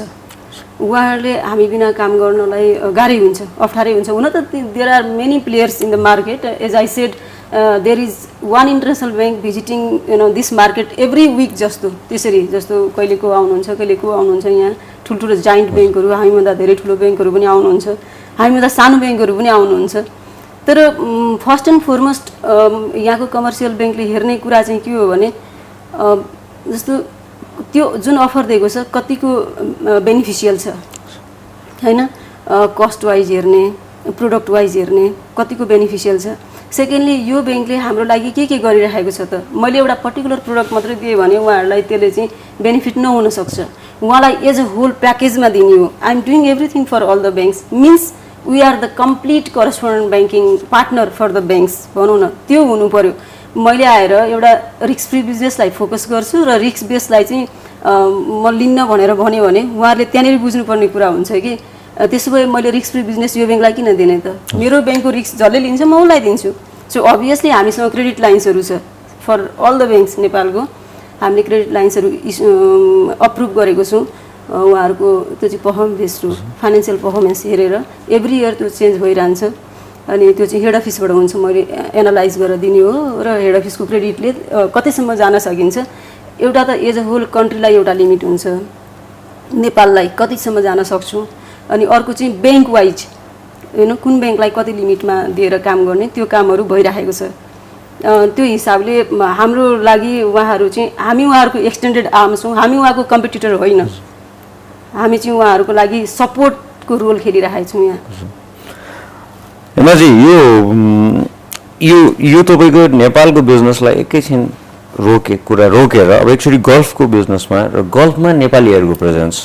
उहाँहरूले हामी बिना काम गर्नलाई गाह्रै हुन्छ, अप्ठ्यारै हुन्छ। हुन त there are many players in the market, as I said there is one international bank visiting you know this market every week जस्तो। त्यसरी जस्तो कहिले को आउनुहुन्छ, कहिले को आउनुहुन्छ। यहाँ ठुल्ठुलो जाइन्ट ब्याङ्कहरू, हामीभन्दा धेरै ठुलो ब्याङ्कहरू पनि आउनुहुन्छ, हामीभन्दा सानो ब्याङ्कहरू पनि आउनुहुन्छ। तर फर्स्ट एन्ड फरमोस्ट यहाँको कमर्सियल ब्याङ्कले हेर्ने कुरा चाहिँ के हो भने, जस्तो त्यो जुन अफर दिएको छ कतिको बेनिफिसियल छ होइन, कस्ट वाइज हेर्ने, प्रोडक्ट वाइज हेर्ने, कतिको बेनिफिसियल छ। सेकेन्डली यो ब्याङ्कले हाम्रो लागि के गरिरहेको छ त। मैले एउटा पर्टिकुलर प्रोडक्ट मात्रै दिएँ भने उहाँहरूलाई त्यसले चाहिँ बेनिफिट नहुन सक्छ। उहाँलाई एज अ होल प्याकेजमा दिने हो। I am doing everything for all the banks, means we are the complete correspondent banking partner for the banks भनौँ न, त्यो हुनु पऱ्यो। मैले आएर एउटा रिस्क फ्री बिजनेसलाई फोकस गर्छु र रिस्क बेसलाई चाहिँ म लिन्न भनेर भन्यो भने उहाँहरूले त्यहाँनिर बुझ्नुपर्ने कुरा हुन्छ कि त्यसो भए मैले रिस्क फ्री बिजनेस यो ब्याङ्कलाई किन दिने त? मेरो ब्याङ्कको रिस्क जसले लिन्छ म उसलाई दिन्छु। सो अभियसली हामीसँग क्रेडिट लाइन्सहरू छ फर अल द ब्याङ्क्स नेपालको। हामीले क्रेडिट लाइन्सहरू अप्रुभ गरेको छौँ। उहाँहरूको त्यो चाहिँ पर्फर्मेन्स बेस्ड हो, फाइनेन्सियल पर्फर्मेन्स हेरेर एभ्री इयर त्यो चेन्ज भइरहन्छ। अनि त्यो चाहिँ हेड अफिसबाट हुन्छ, मैले एनालाइज गरेर दिने हो। र हेड अफिसको क्रेडिटले कतिसम्म जान सकिन्छ, एउटा त एज अ होल कन्ट्रीलाई एउटा लिमिट हुन्छ, नेपाललाई कतिसम्म जान सक्छौँ। अनि अर्को चाहिँ ब्याङ्क वाइज होइन, कुन ब्याङ्कलाई कति लिमिटमा दिएर काम गर्ने, त्यो कामहरू भइरहेको छ। त्यो हिसाबले हाम्रो लागि उहाँहरू चाहिँ, हामी उहाँहरूको एक्सटेन्डेड आर्म्स हौँ। हामी उहाँको कम्पिटिटर होइन, हामी चाहिँ उहाँहरूको लागि सपोर्ट को रोल खेलिरहेको छु यहाँ। हेमाजी यो तपाईँको नेपालको बिजनेसलाई एकैछिन रोकेर अब एक्चुअली गल्फको बिजनेसमा र गल्फमा नेपालीहरूको प्रेजेन्स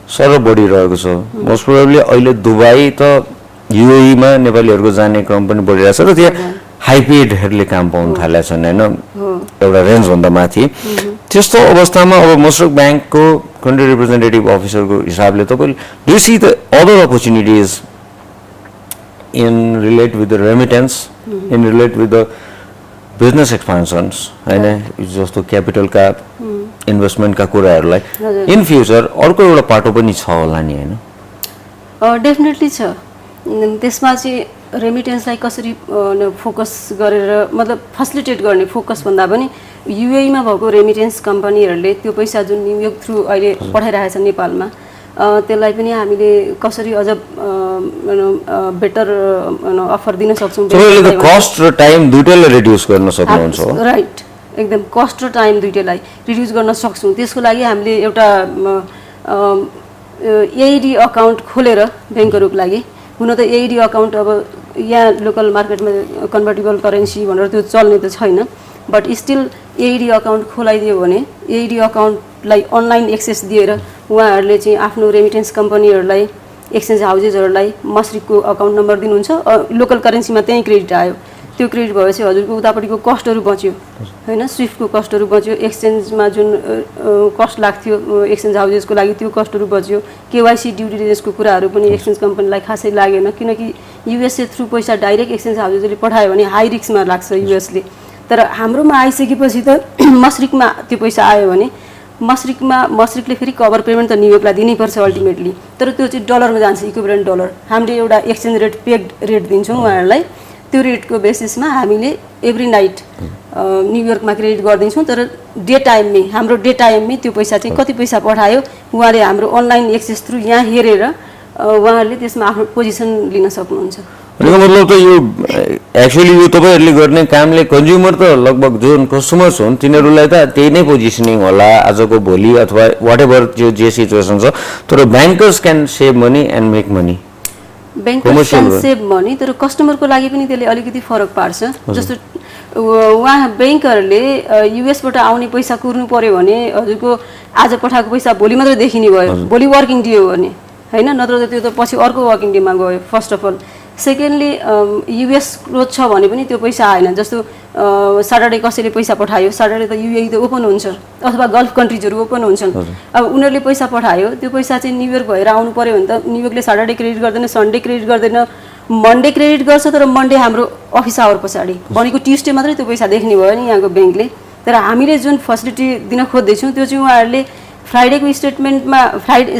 साह्रो बढिरहेको छ। मोस्ट प्रोबेबली अहिले दुबई त युएईमा नेपालीहरूको जाने क्रम पनि बढिरहेछ र त्यहाँ हाइपेडहरूले काम पाउन थालेका छन् होइन, एउटा रेन्जभन्दा माथि। त्यस्तो अवस्थामा अब मसरक ब्याङ्कको कन्ट्री रिप्रेजेन्टेटिभ अफिसरको हिसाबले तपाईँले do you see the other opportunities in relate with the remittance, in relate with the business expansions होइन, जस्तो क्यापिटलका इन्भेस्टमेन्टका कुराहरूलाई इन फ्युचर अर्को एउटा पाटो पनि छ होला नि होइन? डेफिनेटली छ। त्यसमा चाहिँ रेमिटेन्सलाई कसरी फोकस गरेर मतलब फेसिलिटेट गर्ने फोकस भन्दा पनि युएईमा भएको रेमिटेन्स कम्पनीहरूले त्यो पैसा जुन न्युयोर्क थ्रु अहिले पठाइरहेछ नेपालमा त्यसलाई पनि हामीले कसरी अझ बेटर अफर दिन सक्छौँ। कस्ट र टाइम दुईटैलाई रिड्युस गर्न सक्नुहुन्छ? राइट, एकदम कस्ट र टाइम दुईटैलाई रिड्युस गर्न सक्छौँ। त्यसको लागि हामीले एउटा एइडी अकाउन्ट खोलेर ब्याङ्कहरूको लागि, हुन त एइडी अकाउन्ट अब यहाँ लोकल मार्केटमा कन्भर्टेबल करेन्सी भनेर त्यो चल्ने त छैन, बट स्टिल एइडी अकाउन्ट खोलाइदियो भने एइडी अकाउन्टलाई अनलाइन एक्सेस दिएर उहाँहरूले चाहिँ आफ्नो रेमिटेन्स कम्पनीहरूलाई, एक्सचेन्ज हाउजेसहरूलाई मसरिकको अकाउन्ट नम्बर दिनुहुन्छ, लोकल करेन्सीमा त्यहीँ क्रेडिट आयो। त्यो क्रेडिट भएपछि हजुरको उतापट्टिको कस्टहरू बच्यो होइन, स्विफ्टको कस्टहरू बच्यो, एक्सचेन्जमा जुन कस्ट लाग्थ्यो एक्सचेन्ज हाउजेसको लागि त्यो कस्टहरू बच्यो, केवाइसी ड्यु डिलिजेन्सको कुराहरू पनि एक्सचेन्ज कम्पनीलाई खासै लागेन, किनकि युएसए थ्रु पैसा डाइरेक्ट एक्सचेन्ज हाउजेसले पठायो भने हाई रिस्कमा लाग्छ युएसले। तर हाम्रोमा आइसकेपछि त मसरिकमा त्यो पैसा आयो भने मसरिकले फेरि कभर पेमेन्ट त न्युयोर्कलाई दिनैपर्छ अल्टिमेटली, तर त्यो चाहिँ डलरमा जान्छ, इक्विभलेन्ट डलर। हामीले एउटा एक्सचेन्ज रेट पेक्ड रेट दिन्छौँ उहाँहरूलाई, त्यो रेटको बेसिसमा हामीले एभ्री नाइट न्युयोर्कमा क्रेडिट गरिदिन्छौँ। तर हाम्रो डे टाइममै त्यो पैसा चाहिँ कति पैसा पठायो उहाँले हाम्रो अनलाइन एक्सेस थ्रु यहाँ हेरेर उहाँहरूले त्यसमा आफ्नो पोजिसन लिन सक्नुहुन्छ। भनेको मतलब त यो एक्चुअली यो तपाईँहरूले गर्ने कामले कन्ज्युमर त लगभग जुन कस्टमर्स हुन् तिनीहरूलाई त त्यही नै पोजिसनिङ होला आजको भोलि अथवा वाट एभर जे सिचुएसन छ, तर bankers can save money and make money. Bankers can save money, तर कस्टमरको लागि पनि त्यसले अलिकति फरक पार्छ। जस्तो उहाँ ब्याङ्करहरूले युएसबाट आउने पैसा कुर्नु पर्यो भने हजुरको आज पठाएको पैसा भोलि मात्रै देखिने भयो, भोलि वर्किङ डे हो भने होइन, नत्र त त्यो त पछि अर्को वर्किङ डेमा गयो first of all. Secondly US close छ भने पनि त्यो पैसा आएन। जस्तो सटरडे कसैले पैसा पठायो, सटरडे त युएई त ओपन हुन्छ अथवा गल्फ कन्ट्रिजहरू ओपन हुन्छन्, अब उनीहरूले पैसा पठायो त्यो पैसा चाहिँ न्युयोर्क भएर आउनु पर्यो भने त न्युयोर्कले सटरडे क्रेडिट गर्दैन, सन्डे क्रेडिट गर्दैन, मन्डे क्रेडिट गर्छ, तर मन्डे हाम्रो अफिस आवर पछाडि भनेको ट्युसडे मात्रै त्यो पैसा देख्ने भयो नि यहाँको ब्याङ्कले। तर हामीले जुन फेसिलिटी दिन खोज्दैछौँ त्यो चाहिँ उहाँहरूले फ्राइडेको स्टेटमेन्टमा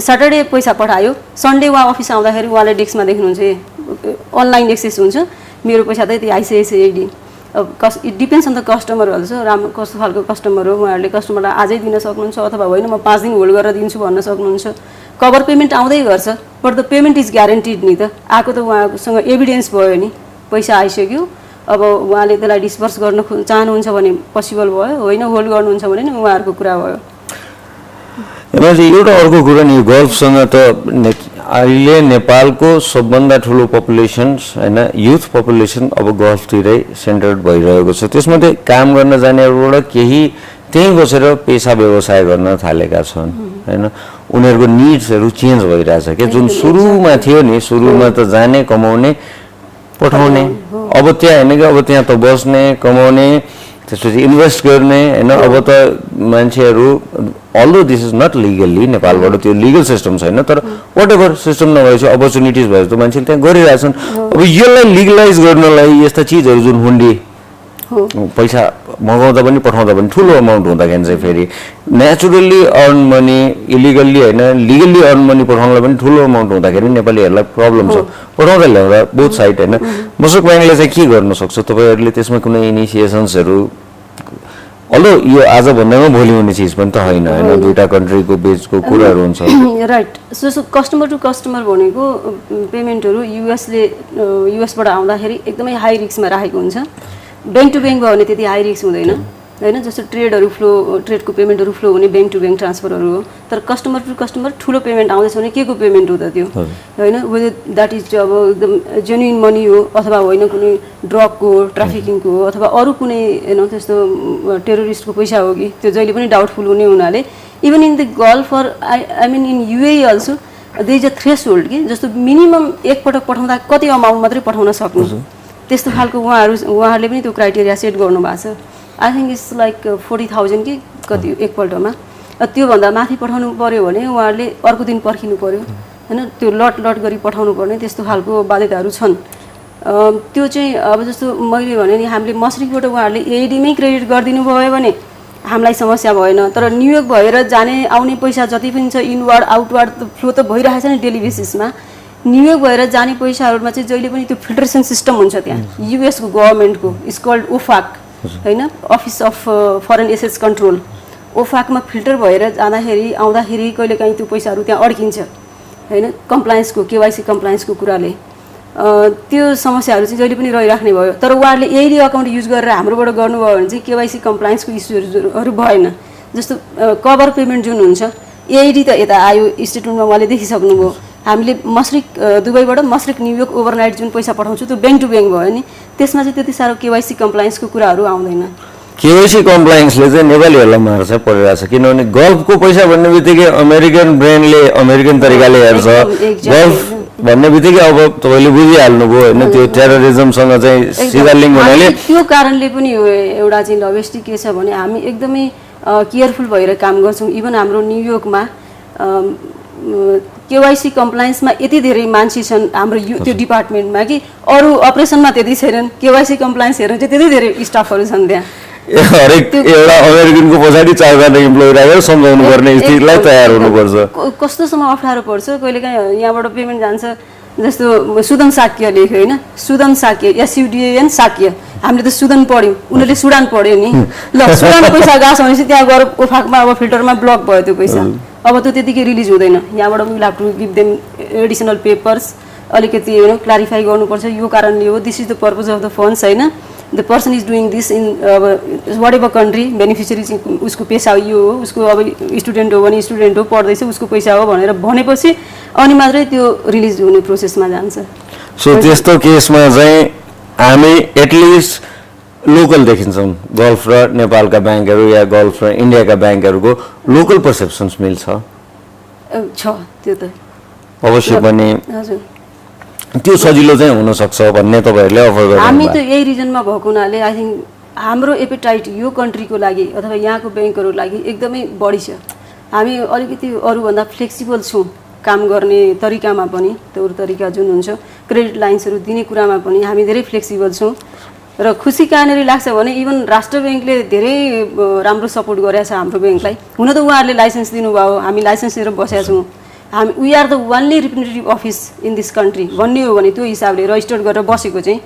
सटरडे पैसा पठायो, सन्डे उहाँ अफिस आउँदाखेरि उहाँले डेस्कमा देख्नुहुन्छ अनलाइन एक्सेस हुन्छ, मेरो पैसा त यति आइसकेको एडी। अब it depends on the customer also, राम्रो कस्तो खालको कस्टमर हो उहाँहरूले कस्टमरलाई आजै दिन सक्नुहुन्छ अथवा होइन म 5 दिन होल्ड गरेर दिन्छु भन्न सक्नुहुन्छ। कभर पेमेन्ट आउँदै गर्छ, but the payment is guaranteed नि त, आएको त उहाँसँग एभिडेन्स भयो नि पैसा आइसक्यो। अब उहाँले त्यसलाई डिस्पर्स गर्न चाहनुहुन्छ भने पोसिबल भयो, होइन होल्ड गर्नुहुन्छ भने नि उहाँहरूको कुरा भयो। एउटा अर्को कुरा नि गल्फसँग त अहिले नेपालको सबभन्दा ठुलो पपुलेसन्स होइन युथ पपुलेसन अब गल्फतिरै सेन्टर्ड भइरहेको छ। त्यसमध्ये काम गर्न जानेहरूबाट केही त्यहीँ बसेर पेसा व्यवसाय गर्न थालेका छन् होइन, उनीहरूको निड्सहरू चेन्ज भइरहेछ क्या। जुन सुरुमा थियो नि, सुरुमा त जाने कमाउने पठाउने, अब त्यहाँ होइन कि अब त्यहाँ त बस्ने कमाउने त्यसपछि इन्भेस्ट गर्ने होइन। अब त मान्छेहरू although this is not legally नेपालबाट त्यो लिगल सिस्टम छैन, तर वाट एभर सिस्टम नभएपछि अपर्च्युनिटिज भएपछि त मान्छेले त्यहाँ गरिरहेछन्। अब यसलाई लिगलाइज गर्नलाई यस्ता चिजहरू जुन हुन्डी पैसा मगाउँदा पनि पठाउँदा पनि ठुलो अमाउन्ट हुँदाखेरि चाहिँ फेरि नेचुरल्ली अर्न मनी इलिगल्ली होइन लिगल्ली अर्न मनी पठाउनलाई पनि ठुलो अमाउन्ट हुँदाखेरि नेपालीहरूलाई प्रब्लम छ पठाउँदा ल्याउँदा बोथ साइड होइन। मसक ब्याङ्कले चाहिँ के गर्न सक्छ तपाईँहरूले त्यसमा कुनै इनिसिएसन्सहरू? अल्दो यो आज भन्दामा भोलि हुने चिज पनि त होइन होइन, दुईटा कन्ट्रीको बिचको कुराहरू हुन्छ। Right, so customer to customer भनेको पेमेन्टहरू युएसबाट आउँदाखेरि एकदमै हाई रिस्कमा राखेको हुन्छ। ब्याङ्क टु ब्याङ्क भयो भने त्यति हाई रिस्क हुँदैन, होइन, जस्तो ट्रेडको पेमेन्टहरू फ्लो हुने ब्याङ्क टु ब्याङ्क ट्रान्सफरहरू हो। तर कस्टमर टु कस्टमर ठुलो पेमेन्ट आउँदैछ भने के को पेमेन्ट हो त त्यो, होइन? वेदर द्याट इज अब एकदम जेन्युन मनी हो अथवा होइन, कुनै ड्रगको हो, ट्राफिकिङको हो, अथवा अरू कुनै होइन त्यस्तो टेरोरिस्टको पैसा हो कि, त्यो जहिले पनि डाउटफुल हुने हुनाले even in the Gulf or I mean in UAE also they is a threshold कि, जस्तो मिनिमम एकपटक पठाउँदा कति अमाउन्ट मात्रै पठाउन सक्नु, त्यस्तो खालको उहाँहरूले पनि त्यो क्राइटेरिया सेट गर्नुभएको छ। आई थिङ्क इट्स लाइक 40,000 कि कति एकपल्टमा। त्योभन्दा माथि पठाउनु पऱ्यो भने उहाँहरूले अर्को दिन पर्खिनु पऱ्यो, होइन? त्यो लट गरी पठाउनु पर्ने त्यस्तो खालको बाध्यताहरू छन्। त्यो चाहिँ अब जस्तो मैले भने नि, हामीले मस्रिकबाट उहाँहरूले एआइडीमै क्रेडिट गरिदिनु भयो भने हामीलाई समस्या भएन। तर न्युयोर्क भएर जाने आउने पैसा जति पनि छ इनवार्ड आउटवार्ड फ्लो त भइरहेछ नि डेली बेसिसमा। न्युयोर्क भएर जाने पैसाहरूमा चाहिँ जहिले पनि त्यो फिल्ट्रेसन सिस्टम हुन्छ त्यहाँ, युएसको गभर्मेन्टको, इज कल्ड ओफाक, होइन? Office of foreign assets control. ओफाकमा फिल्टर भएर जाँदाखेरि आउँदाखेरि कहिलेकाहीँ त्यो पैसाहरू त्यहाँ अड्किन्छ, होइन? कम्प्लायन्सको केवाइसी कम्प्लायन्सको कुराले त्यो समस्याहरू चाहिँ जहिले पनि रहिराख्ने भयो। तर उहाँहरूले एआइडी अकाउन्ट युज गरेर हाम्रोबाट गर्नुभयो भने चाहिँ केवाइसी कम्प्लायन्सको इस्युहरू भएन। जस्तो कभर पेमेन्ट जुन हुन्छ, एआइडी त यता आयो स्टेटमेन्टमा उहाँले देखिसक्नुभयो। हामीले मस्रिक दुबईबाट मस्रिक न्युयोर्क ओभरनाइट जुन पैसा पठाउँछु त्यो ब्याङ्क टु ब्याङ्क भयो नि, त्यसमा चाहिँ त्यति साह्रो केवाइसी कम्प्लायन्सको कुराहरू आउँदैन। केवाइसी कम्प्लायन्सले चाहिँ नेपालीहरूलाई मार्छ परिरहेछ, किनभने गल्फको पैसा भन्ने बित्तिकै अमेरिकन ब्रेन्डले अमेरिकन तरिकाले हेर्छ। गल्फ भन्ने बित्तिकै अब तपाईँले बुझिहाल्नुभयो, होइन? त्यो टेररिजमसँग चाहिँ सिधा लिङ्क हुनाले त्यो कारणले पनि हो। एउटा चाहिँ लबेस्टी के छ भने हामी एकदमै केयरफुल भएर काम गर्छौँ। इभन हाम्रो न्युयोर्कमा केवाइसी कम्प्लायन्समा यति धेरै मान्छे छन् हाम्रो त्यो डिपार्टमेन्टमा कि अरू अपरेसनमा त्यति छैनन्। केवाइसी कम्प्लायन्स हेर्नु चाहिँ त्यति धेरै स्टाफहरू छन् त्यहाँ। हरेक एउटा अमेरिकनको पछाडि 4 जना इम्प्लोइ राखेर सम्झाउनु पर्ने स्थितिलाई तयार हुनुपर्छ। कस्तोसम्म अप्ठ्यारो पर्छ, कहिलेकाहीँ यहाँबाट पेमेन्ट जान्छ, जस्तो सुदन साक्य लेख्यो, होइन? सुदन साक्य, SUDAN साक्य, हामीले त सुदन पढ्यौँ, उनीहरूले सुडान पढ्यो नि। ल सुडान पैसा गएको छ भनेपछि त्यहाँ गएर ओफाकमा अब फिल्टरमा ब्लक भयो त्यो पैसा, अब त्यो त्यतिकै रिलिज हुँदैन। यहाँबाट will have to give them additional papers, अलिकति होइन क्लारिफाई गर्नुपर्छ, यो कारणले हो, this is the purpose of the funds, होइन? The person is doing this in whatever country, beneficiary चाहिँ उसको पेसा यो हो, उसको अब स्टुडेन्ट हो भने स्टुडेन्ट हो, पढ्दैछ उसको पैसा हो भनेर भनेपछि अनि मात्रै त्यो रिलिज हुने प्रोसेसमा जान्छ। सो त्यस्तो केसमा चाहिँ हामी एटलिस्ट लोकल देखिन्छौँ, गल्फ र नेपालका ब्याङ्कहरू या गल्फ र इन्डियाका ब्याङ्कहरूको लोकल पर्सेप्सन्स मिल्छ छ, त्यो त अवश्य पनि। हजुर, त्यो सजिलो चाहिँ हुनसक्छ भन्ने तपाईँहरूले अफर गर्नु। हामी त यही रिजनमा भएको हुनाले आई थिङ्क हाम्रो एपेटाइट यो कन्ट्रीको लागि अथवा यहाँको ब्याङ्कहरू लागि एकदमै बढी छ। हामी अलिकति अरूभन्दा फ्लेक्सिबल छौँ काम गर्ने तरिकामा पनि। त्यो तरिका जुन हुन्छ क्रेडिट लाइन्सहरू दिने कुरामा पनि हामी धेरै फ्लेक्सिबल छौँ र खुसी कहाँनिर लाग्छ भने इभन राष्ट्र ब्याङ्कले धेरै राम्रो सपोर्ट गरेको छ हाम्रो ब्याङ्कलाई। हुन त उहाँहरूले लाइसेन्स दिनुभयो, हामी लाइसेन्स लिएर बसेका छौँ, हामी we are the only representative office in this country भन्ने हो भने त्यो हिसाबले रजिस्टर्ड गरेर बसेको चाहिँ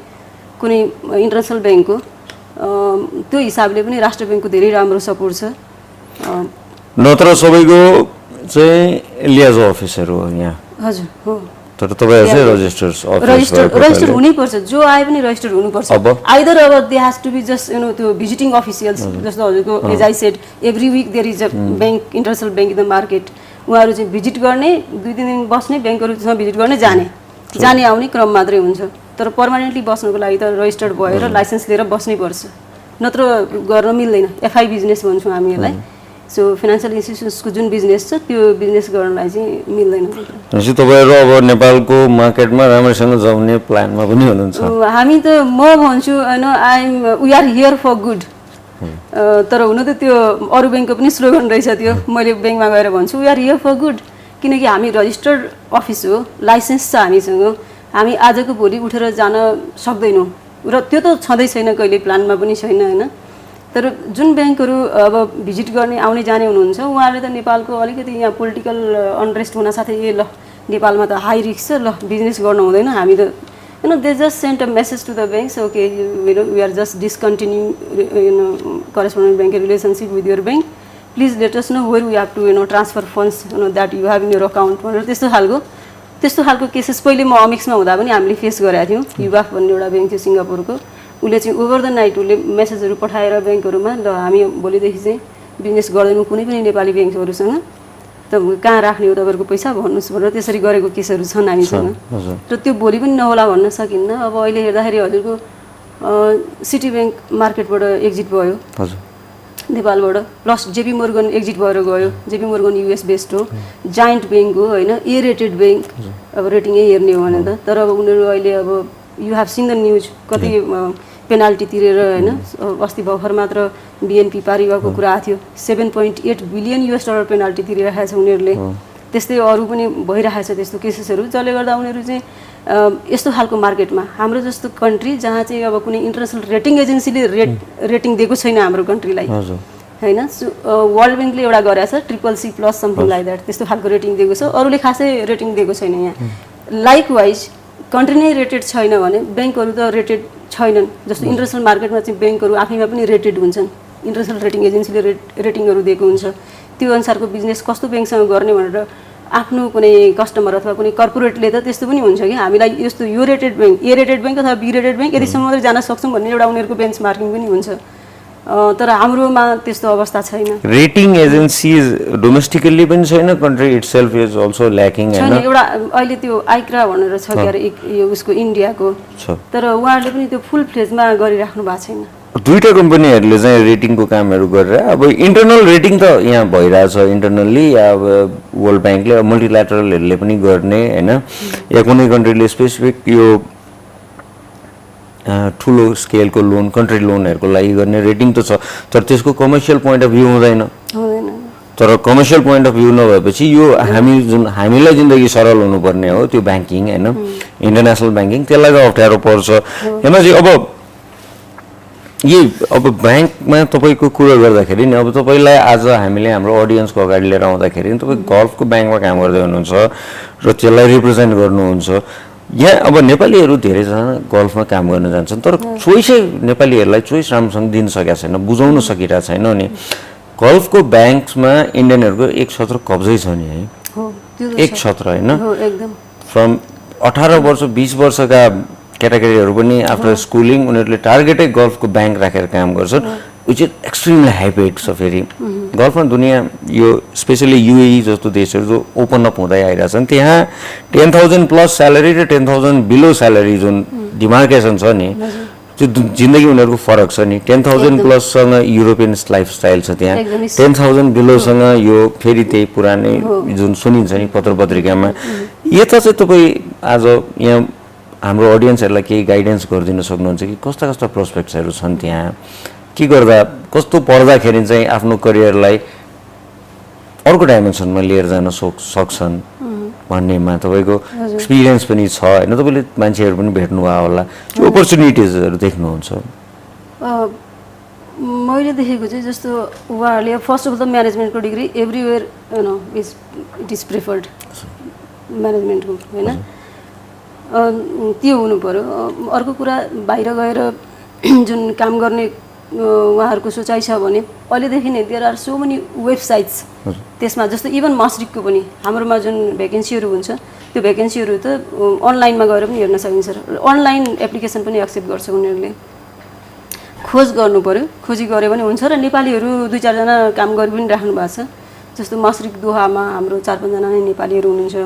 कुनै इन्टरनेसनल ब्याङ्कको त्यो हिसाबले पनि राष्ट्र ब्याङ्कको धेरै राम्रो सपोर्ट छ। नत्र सबैको चाहिँ लियाज अफिसहरू हो यहाँ। हजुर हो, तर तपाईँहरू चाहिँ रजिस्टर हुनैपर्छ, जो आए पनि रजिस्टर हुनुपर्छ। आइदर अब they has to be just you know त्यो भिजिटिङ अफिसियल्स, जस्तो हजुरको as I said every week there is a bank international bank in the market. उहाँहरू चाहिँ भिजिट गर्ने, 2-3 दिन बस्ने, ब्याङ्कहरूसँग भिजिट गर्ने, जाने आउने क्रम मात्रै हुन्छ। तर पर्मानेन्टली बस्नुको लागि त रजिस्टर्ड भएर लाइसेन्स लिएर बस्नै पर्छ, नत्र गर्न मिल्दैन। एफआई बिजनेस भन्छौँ हामी यसलाई। सो फाइनेन्सियल इन्स्टिट्युसन्सको जुन बिजनेस छ त्यो बिजनेस गर्नलाई चाहिँ मिल्दैन। भनेपछि तपाईँहरू अब नेपालको मार्केटमा राम्रैसँग जाउने प्लानमा पनि हुनुहुन्छ? हामी त म भन्छु होइन, we are here for good. तर हुन त त्यो अरू ब्याङ्कको पनि स्लोगन रहेछ त्यो, मैले ब्याङ्कमा गएर भन्छु we are here for good, किनकि हामी रजिस्टर्ड अफिस हो, लाइसेन्स छ हामीसँग। हामी आजको भोलि उठेर जान सक्दैनौँ र त्यो त छँदै छैन, कहिले प्लानमा पनि छैन, होइन? तर जुन ब्याङ्कहरू अब भिजिट गर्ने आउने जाने हुनुहुन्छ उहाँहरूले त नेपालको अलिकति यहाँ पोलिटिकल अनरेस्ट हुन साथै ल नेपालमा त हाई रिस्क छ, ल बिजनेस गर्नु हुँदैन, हामी त you know they just sent a message to the banks, okay, we are just discontinuing correspondent banking relationship with your bank, please let us know where we have to transfer funds that you have in your account. त्यस्तो खालको cases पहिले म अमिक्समा हुँदा पनि हामीले face गरेका थियौँ। युवाफ भन्ने एउटा ब्याङ्क थियो सिङ्गापुरको, उसले चाहिँ ओभर द नाइट उसले मेसेजहरू पठाएर ब्याङ्कहरूमा ल हामी भोलिदेखि चाहिँ बिजनेस गर्दैनौँ कुनै पनि नेपाली ब्याङ्कहरूसँग त कहाँ राख्ने हो तपाईँहरूको पैसा भन्नुहोस् भनेर त्यसरी गरेको केसहरू छन् हामीसँग र त्यो भोलि पनि नहोला भन्न सकिन्न। अब अहिले हेर्दाखेरि हजुरको सिटी ब्याङ्क मार्केटबाट एक्जिट भयो नेपालबाट, प्लस जेपी मोर्गन एक्जिट भएर गयो। जेपी मोर्गन युएस बेस्ड हो, जायन्ट ब्याङ्क हो होइन, ए रेटेड ब्याङ्क, अब रेटिङै हेर्ने हो भने त। तर अब उनीहरू अहिले अब you have seen the news कति पेनाल्टी तिरेर होइन, अस्ति भर्खर मात्र बिएनपी पारिवाको कुरा आएको थियो, $7.8 बिलियन पेनाल्टी तिरिरहेको छ उनीहरूले। त्यस्तै अरू पनि भइरहेछ त्यस्तो केसेसहरू, जसले गर्दा उनीहरू चाहिँ यस्तो खालको मार्केटमा हाम्रो जस्तो कन्ट्री जहाँ चाहिँ अब कुनै इन्टरनेसनल रेटिङ एजेन्सीले रेटिङ दिएको छैन हाम्रो कन्ट्रीलाई होइन। वर्ल्ड ब्याङ्कले एउटा गरेको छ CCC+ समथिङ लाइक द्याट, त्यस्तो खालको रेटिङ दिएको छ, अरूले खासै रेटिङ दिएको छैन यहाँ। लाइकवाइज कन्ट्री नै रेटेड छैन भने ब्याङ्कहरू त रेटेड छैनन्। जस्तो इन्टरनेसनल मार्केटमा चाहिँ ब्याङ्कहरू आफैमा पनि रेटेड हुन्छन्, इन्टरनेसनल रेटिङ एजेन्सीले रेटिङहरू दिएको हुन्छ। त्यो अनुसारको बिजनेस कस्तो ब्याङ्कसँग गर्ने भनेर आफ्नो कुनै कस्टमर अथवा कुनै कर्पोरेटले त त्यस्तो पनि हुन्छ कि हामीलाई यस्तो यो rated bank, A rated bank अथवा बी रेटेड ब्याङ्क यतिसम्म मात्रै जान सक्छौँ भन्ने एउटा उनीहरूको बेन्च मार्किङ पनि हुन्छ। तर हाम्रोमा त्यस्तो अवस्था छैन। रेटिङ एजेन्सीज डोमेस्टिकली पनि छैन, country itself is also lacking हैन। एउटा अहिले त्यो आइक्रा भनेर छ के अरे यो उसको इन्डियाको, तर उहाँहरूले पनि त्यो फुल फ्लेजमा गरिराख्नु भएको छैन। दुईटा कम्पनीहरूले चाहिँ रेटिङको कामहरू गरेर अब इन्टरनल रेटिङ त यहाँ भइरहेछ इन्टरनल्ली, अब वर्ल्ड ब्याङ्कले मल्टिल्याटरलहरूले पनि गर्ने होइन, या कुनै कन्ट्रीले स्पेसिफिक यो ठुलो स्केलको लोन कन्ट्री लोनहरूको लागि गर्ने रेटिङ त छ, तर त्यसको कमर्सियल पोइन्ट अफ भ्यू हुँदैन। तर कमर्सियल पोइन्ट अफ भ्यू नभएपछि यो हामीलाई जिन्दगी सरल हुनुपर्ने हो त्यो ब्याङ्किङ होइन, इन्टरनेसनल ब्याङ्किङ, त्यसलाई त अप्ठ्यारो पर्छ। हेर्नुहोस् अब ब्याङ्कमा तपाईँको कुरा गर्दाखेरि नि, अब तपाईँलाई आज हामीले हाम्रो अडियन्सको अगाडि लिएर आउँदाखेरि तपाईँ गल्फको ब्याङ्कमा काम गर्दै हुनुहुन्छ र त्यसलाई रिप्रेजेन्ट गर्नुहुन्छ। यहाँ अब नेपालीहरू धेरैजना गल्फमा काम गर्न जान्छन्, तर चोइसै नेपालीहरूलाई चोइस राम्रोसँग दिन सकेको छैन, बुझाउन सकिरहेको छैन नि। गल्फको ब्याङ्कमा इन्डियनहरूको एक छत्र कब्जै छ नि है, एक छत्र होइन, फ्रम 18 वर्ष 20 वर्षका क्याटेगोरीहरू पनि आफ्टर स्कुलिङ उनीहरूले टार्गेटै गल्फको ब्याङ्क राखेर काम गर्छन्, which is extremely high paid छ। फेरि गल्फमा दुनियाँ यो स्पेसली युएई जस्तो देशहरू जो ओपन अप हुँदै आइरहेछन् त्यहाँ 10,000+ स्यालेरी र 10,000 बिलो स्यालेरी जुन डिमार्केसन छ नि, त्यो जिन्दगी उनीहरूको फरक छ नि। 10,000+ युरोपियन लाइफस्टाइल छ त्यहाँ, 10,000 बिलोसँग यो फेरि त्यही पुरानै जुन सुनिन्छ नि पत्र पत्रिकामा। यता चाहिँ तपाईँ आज यहाँ हाम्रो अडियन्सहरूलाई केही गाइडेन्स गरिदिन सक्नुहुन्छ कि कस्ता कस्ता प्रोस्पेक्ट्सहरू छन् त्यहाँ, के गर्दा कस्तो पढ्दाखेरि चाहिँ आफ्नो करियरलाई अर्को डाइमेन्सनमा लिएर जान सक्छन् भन्नेमा तपाईँको एक्सपिरियन्स पनि छ होइन, तपाईँले मान्छेहरू पनि भेट्नुभयो होला, त्यो अपर्च्युनिटिजहरू देख्नुहुन्छ? मैले देखेको चाहिँ जस्तो उहाँहरूले फर्स्ट अफ द म्यानेजमेन्टको degree everywhere it is preferred म्यानेजमेन्टको होइन, त्यो हुनु पऱ्यो। अर्को कुरा बाहिर गएर जुन काम गर्ने उहाँहरूको सोचाइ छ भने पहिलेदेखि नै there are so many websites त्यसमा, जस्तो इभन मस्रिकको पनि हाम्रोमा जुन भ्याकेन्सीहरू हुन्छ त्यो भ्याकेन्सीहरू त अनलाइनमा गएर पनि हेर्न सकिन्छ, अनलाइन एप्लिकेसन पनि एक्सेप्ट गर्छ उनीहरूले। खोज गर्नु पऱ्यो, खोजी गऱ्यो भने हुन्छ। र नेपालीहरू 2-4 जना काम गरि पनि राख्नु भएको छ, जस्तो मस्रिक दोहामा हाम्रो 4-5 जना नै नेपालीहरू हुनुहुन्छ,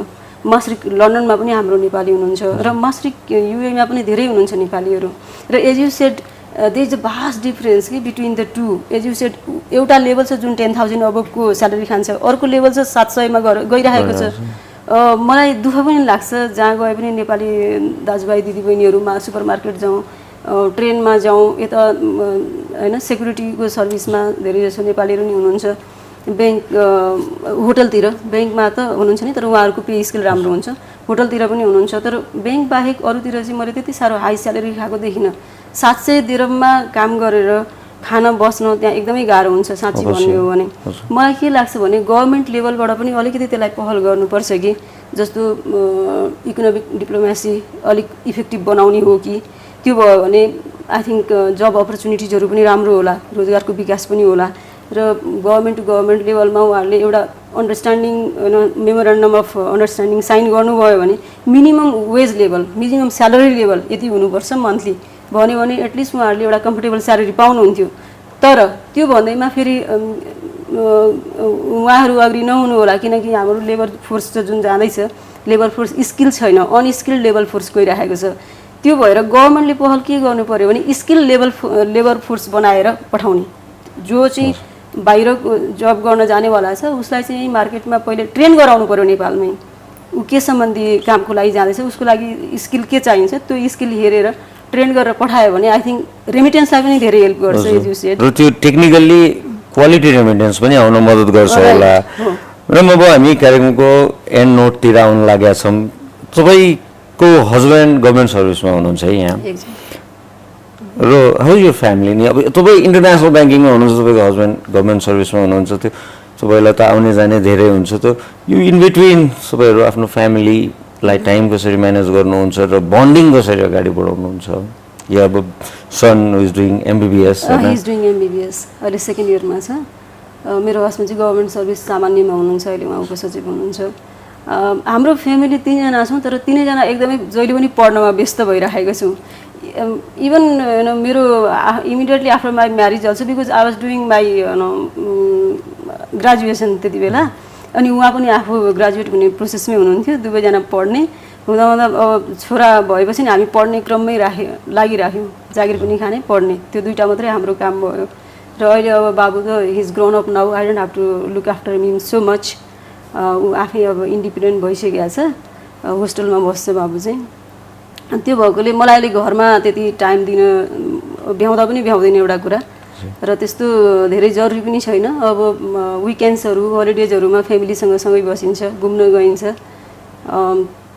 मस्रिक लन्डनमा पनि हाम्रो नेपाली हुनुहुन्छ, र मस्रिक युएमा पनि धेरै हुनुहुन्छ नेपालीहरू। र as you said there is a vast difference कि between the two. As you said एउटा लेभल छ जुन 10,000 अबभको स्यालेरी खान्छ, अर्को लेभल छ 700मा गइरहेको छ। मलाई दुःख पनि लाग्छ, जहाँ गए पनि नेपाली दाजुभाइ दिदीबहिनीहरूमा सुपर मार्केट जाउँ, ट्रेनमा जाउँ, यता होइन सेक्युरिटीको सर्भिसमा धेरै जसो नेपालीहरू नि हुनुहुन्छ, ब्याङ्क होटलतिर, ब्याङ्कमा त हुनुहुन्छ नि तर उहाँहरूको पे स्केल राम्रो हुन्छ, होटलतिर पनि हुनुहुन्छ। तर ब्याङ्क बाहेक अरूतिर चाहिँ मैले त्यति साह्रो हाई स्यालेरी खाएको देखिनँ। 700 दिरहममा काम गरेर खान बस्न त्यहाँ एकदमै गाह्रो हुन्छ साँच्ची भन्ने हो भने। मलाई के लाग्छ भने गभर्मेन्ट लेभलबाट पनि अलिकति त्यसलाई पहल गर्नुपर्छ कि, जस्तो इकोनोमिक डिप्लोमेसी अलिक इफेक्टिभ बनाउने हो कि, त्यो भयो भने आई थिङ्क जब अपर्च्युनिटिजहरू पनि राम्रो होला, रोजगारको विकास पनि होला। र गभर्मेन्ट टु गभर्मेन्ट लेभलमा उहाँहरूले एउटा understanding memorandum of understanding sign गर्नुभयो भने minimum wage level, minimum salary level यति हुनुपर्छ मन्थली भन्यो भने एटलिस्ट उहाँहरूले एउटा कम्फर्टेबल स्यालेरी पाउनुहुन्थ्यो। तर त्यो भन्दैमा फेरि उहाँहरू अग्री नहुनु होला, किनकि हाम्रो लेबर फोर्स जुन जाँदैछ लेबर फोर्स स्किल छैन, अनस्किल्ड लेबर फोर्स गइरहेको छ। त्यो भएर गभर्मेन्टले पहल के गर्नु पर्यो भने स्किल लेबर फोर्स बनाएर पठाउने, जो चाहिँ बाहिर जब गर्न जानेवाला छ उसलाई चाहिँ मार्केटमा पहिले ट्रेन गराउनु पर्यो नेपालमै। ऊ के सम्बन्धी कामको लागि जाँदैछ, उसको लागि स्किल के चाहिन्छ त्यो स्किल हेरेर ट्रेन गरेर पठायो भने आई थिङ्क रेमिटेन्सलाई पनि धेरै हेल्प गर्छ। र त्यो टेक्निकल्ली क्वालिटी रेमिटेन्स पनि आउन मद्दत गर्छ होला। र अब हामी कार्यक्रमको एन्ड नोटतिर आउन लागेका छौँ। तपाईँको हस्बेन्ड गभर्मेन्ट सर्भिसमा हुनुहुन्छ है यहाँ, र हाउ यो फ्यामिली नि? अब तपाईँ इन्टरनेसनल ब्याङ्किङमा हुनुहुन्छ, तपाईँको हस्बेन्ड गभर्मेन्ट सर्भिसमा हुनुहुन्छ, त्यो तपाईँलाई त आउने जाने धेरै हुन्छ। त यो इन बिट्विन तपाईँहरू आफ्नो फ्यामिलीलाई टाइम कसरी म्यानेज गर्नुहुन्छ र बन्डिङ कसरी अगाडि बढाउनुहुन्छ? या अब son is doing MBBS, is doing MBBS, अहिले सेकेन्ड इयरमा छ। मेरो हस्बेन्ड चाहिँ गभर्मेन्ट सर्भिस सामान्यमा हुनुहुन्छ, अहिले उहाँ उपसचिव हुनुहुन्छ। हाम्रो फ्यामिली 3 जना छौँ, तर 3 जना एकदमै जहिले पनि पढ्नमा व्यस्त भइरहेको छौँ। इभन मेरो immediately after my marriage also, because I was doing my graduation त्यति बेला, अनि उहाँ पनि आफू ग्रेजुएट हुने प्रोसेसमै हुनुहुन्थ्यो। दुवैजना पढ्ने हुँदा अब छोरा भएपछि नि हामी पढ्ने क्रममै लागिराख्यौँ, जागिर पनि खाने पढ्ने, त्यो दुईवटा मात्रै हाम्रो काम भयो। र अहिले अब बाबु त he's grown up now, I don't have to look after him so much. ऊ आफै अब इन्डिपेन्डेन्ट भइसकेको छ, होस्टेलमा बस्छ बाबु चाहिँ। त्यो भएकोले मलाई अहिले घरमा त्यति टाइम दिन भ्याउँदा पनि भ्याउँदैन एउटा कुरा, र त्यस्तो धेरै जरुरी पनि छैन। अब विकेन्ड्सहरू हलिडेजहरूमा फ्यामिलीसँग सँगै बसिन्छ, घुम्न गइन्छ।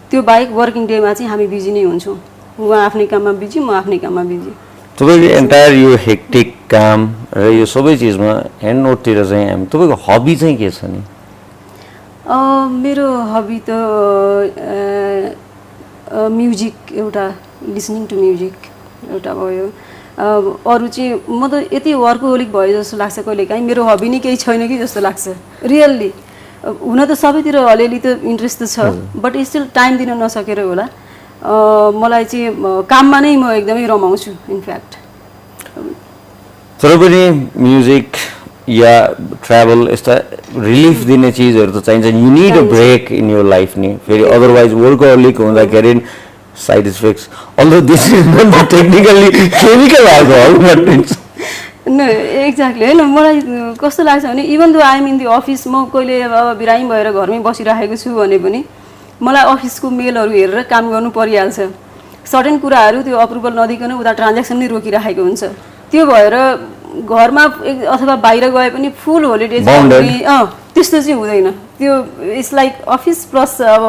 त्यो बाहेक वर्किङ डेमा चाहिँ हामी बिजी नै हुन्छौँ। उहाँ आफ्नै काममा बिजी, म आफ्नै काममा बिजी। तपाईँको एन्टायर यो हेक्टिक काम र यो सबै चिजमा एन्ड नोटतिर चाहिँ तपाईँको हबी चाहिँ के छ नि? मेरो हबी त म्युजिक, एउटा लिसनिङ टु म्युजिक एउटा भयो। अरू चाहिँ म त यति वर्कहोलिक भयो जस्तो लाग्छ कहिलेकाहीँ, मेरो हबी नै केही छैन कि जस्तो लाग्छ रियल्ली। हुन त सबैतिर अलिअलि त इन्ट्रेस्ट त छ, बट स्टिल टाइम दिन नसकेर होला। मलाई चाहिँ काममा नै म एकदमै रमाउँछु इनफ्याक्ट। तर पनि म्युजिक या ट्राभल यस्ता रिलिफ दिने चिजहरू त चाहिन्छ। You need a break in your life नि, फेरि अदरवाइज वर्कहोलिक हुँदाखेरि side effects although this is not technically chemical alcohol exactly होइन। मलाई कस्तो लाग्छ भने even though I'm in the office, म कहिले अब बिरामी भएर घरमै बसिरहेको छु भने पनि मलाई अफिसको मेलहरू हेरेर काम गर्नु परिहाल्छ। सर्टेन कुराहरू त्यो अप्रुभल नदिकन उता ट्रान्ज्याक्सन नै रोकिरहेको हुन्छ। त्यो भएर घरमा अथवा बाहिर गए पनि फुल होलिडेज त्यस्तो चाहिँ हुँदैन। त्यो इट्स लाइक अफिस प्लस अब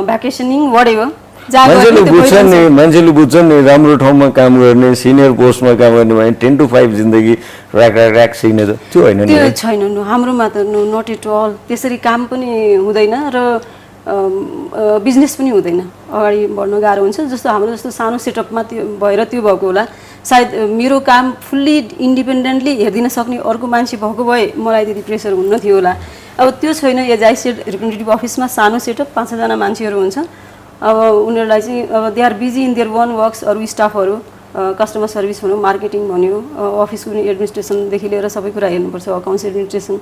भ्याकेसनिङ वाट एभर। मान्छेले बुझ्छन् नि, राम्रो ठाउँमा काम गर्ने, सिनियर पोस्टमा काम गर्ने भने 10 to 5 जिन्दगी ऱ्याक सिक्ने त त्यो होइन नि? त्यो छैन, हाम्रोमा त नट एट अल। त्यसरी काम पनि हुँदैन र बिजनेस पनि हुँदैन, अगाडि बढ्न गाह्रो हुन्छ। जस्तो हाम्रो जस्तो सानो सेटअपमा त्यो भएर त्यो भएको होला। सायद मेरो काम फुल्ली इन्डिपेन्डेन्टली हेरिदिन सक्ने अर्को मान्छे भएको भए मलाई त्यति प्रेसर हुन्न थियो होला। अब त्यो छैन। एज सेड रिप्रेजेन्टेटिभ अफिसमा सानो सेटअप, 5-6 जना मान्छेहरू हुन्छ। अब उनीहरूलाई चाहिँ अब they are busy in their one works. अरू स्टाफहरू कस्टमर सर्भिस भनौँ, मार्केटिङ भन्यो, अफिसको एडमिनिस्ट्रेसनदेखि लिएर सबै कुरा हेर्नुपर्छ, अकाउन्ट्स एडमिनिस्ट्रेसन।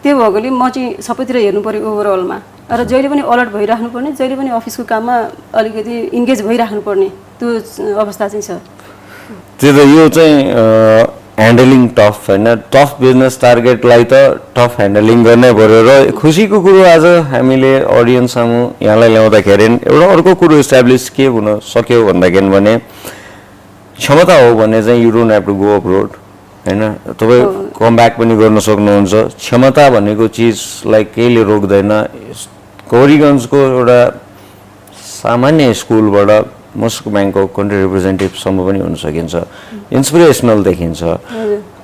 त्यो भएकोले म चाहिँ सबैतिर हेर्नु पऱ्यो ओभरअलमा, र जहिले पनि अलर्ट भइराख्नुपर्ने, जहिले पनि अफिसको काममा अलिकति इन्गेज भइराख्नुपर्ने त्यो अवस्था चाहिँ छ। त्यो त यो चाहिँ ह्यान्डलिङ टफ होइन, टफ बिजनेस टार्गेटलाई त टफ ह्यान्डलिङ गर्नै पऱ्यो। र खुसीको कुरो आज हामीले अडियन्स सामु यहाँलाई ल्याउँदाखेरि एउटा अर्को कुरो इस्टाब्लिस के हुन सक्यो भन्दाखेरि भने क्षमता हो भने चाहिँ you don't have to go abroad होइन, तपाईँ कम ब्याक पनि गर्न सक्नुहुन्छ। क्षमता भनेको चिजलाई केहीले रोक्दैन। कोरिगन्जको एउटा सामान्य स्कुलबाट मोस्ट ब्याङ्कको कन्ट्री रिप्रेजेन्टेटिभसम्म पनि हुन सकिन्छ, इन्सपिरेसनल देखिन्छ।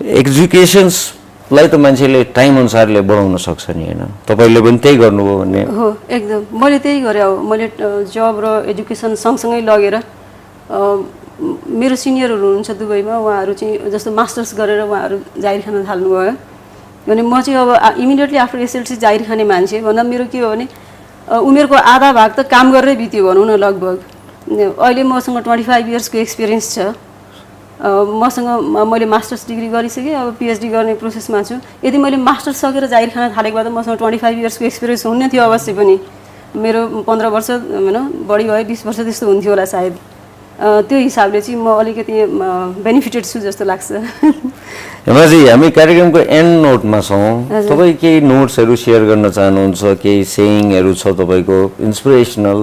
एजुकेसन्सलाई त मान्छेले टाइम अनुसारले बढाउन सक्छ नि होइन? तपाईँले पनि त्यही गर्नुभयो भने? हो, एकदम मैले त्यही गरेँ। अब मैले जब र एजुकेसन सँगसँगै लगेर मेरो सिनियरहरू हुनुहुन्छ दुबईमा, उहाँहरू चाहिँ जस्तो मास्टर्स गरेर उहाँहरू जागिर खान थाल्नुभयो भने म चाहिँ अब इमिडिएटली आफ्टर एसएलसी जागिर खाने मान्छे भन्दा मेरो के हो भने उमेरको आधा भाग त काम गरेरै बित्यो भनौँ न लगभग। अहिले मसँग 25 इयर्सको एक्सपिरियन्स छ। मसँग मैले मास्टर्स डिग्री गरिसकेँ, अब पिएचडी गर्ने प्रोसेसमा छु। यदि मैले मास्टर्स सकेर जागिर खान थालेको भए त मसँग 25 इयर्सको एक्सपिरियन्स हुने थियो अवश्य पनि। मेरो 15 वर्ष होइन बढी भयो, 20 वर्ष त्यस्तो हुन्थ्यो होला सायद। त्यो हिसाबले चाहिँ म अलिकति बेनिफिटेड छु जस्तो लाग्छ। हेमाजी, हामी कार्यक्रमको एन्ड नोटमा छौँ। तपाईँ केही नोट्सहरू सेयर गर्न चाहनुहुन्छ? केही सेयिङहरू छ तपाईँको इन्सपिरेसनल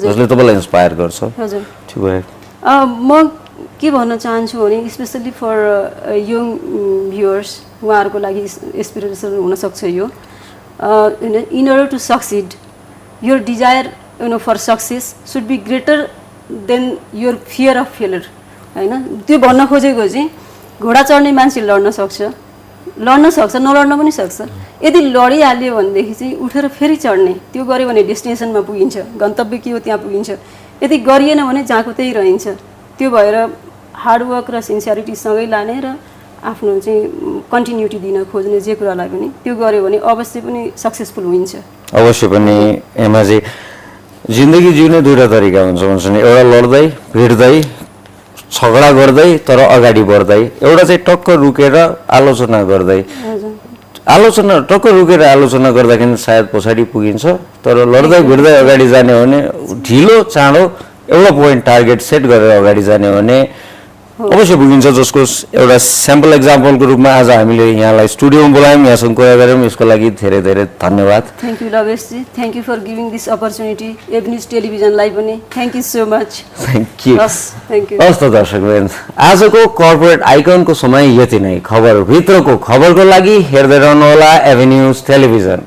जसले तपाईँलाई इन्सपायर गर्छ? हजुर, ठिक भयो। म के भन्न चाहन्छु भने स्पेसल्ली फर यङ भ्युअर्स, उहाँहरूको लागि इन्सपिरेसन हुनसक्छ यो। In order to succeed your desire for success should be greater than your fear of failure, होइन? त्यो भन्न खोजेको चाहिँ घोडा चढ्ने मान्छे लड्न सक्छ, नलड्न पनि सक्छ। यदि लडिहाल्यो भनेदेखि चाहिँ उठेर फेरि चढ्ने, त्यो गऱ्यो भने डेस्टिनेसनमा पुगिन्छ, गन्तव्य के हो त्यहाँ पुगिन्छ। यदि गरिएन भने जहाँको त्यही रहन्छ। त्यो भएर हार्डवर्क र सिन्सियरिटीसँगै लाने र आफ्नो चाहिँ कन्टिन्युटी दिन खोज्ने जे कुरालाई पनि त्यो गऱ्यो भने अवश्य पनि सक्सेसफुल हुन्छ। अवश्य पनि। हेमाजी, जिन्दगी जिउने दुईवटा तरिका हुन्छ नि, एउटा लड्दै भिड्दै झगडा गर्दै तर अगाडि बढ्दै, एउटा चाहिँ टक्क रुकेर आलोचना गर्दै। टक्क रुकेर आलोचना गर्दाखेरि सायद पछाडि पुगिन्छ, तर लड्दै भिड्दै अगाडि जाने हो भने ढिलो चाँडो एउटा पोइन्ट टार्गेट सेट गरेर अगाडि जाने हो भने अवश्य पुगिन्छ। जसको एउटा स्याम्पल एक्जाम्पलको रूपमा आज हामीले यहाँलाई स्टुडियोमा बोलायौँ, यहाँसँग कुरा गऱ्यौँ। यसको लागि धेरै धेरै धन्यवाद। Thank you Laveshji, thank you for giving this opportunity. Avenues टेलिभिजनलाई पनि thank you so much. Thank you. Thank you. हस् त दर्शकवृन्द, आजको कर्पोरेट आइकनको समय यति नै। खबरभित्रको खबरको लागि हेर्दै रहनुहोला एभेन्युज टेलिभिजन।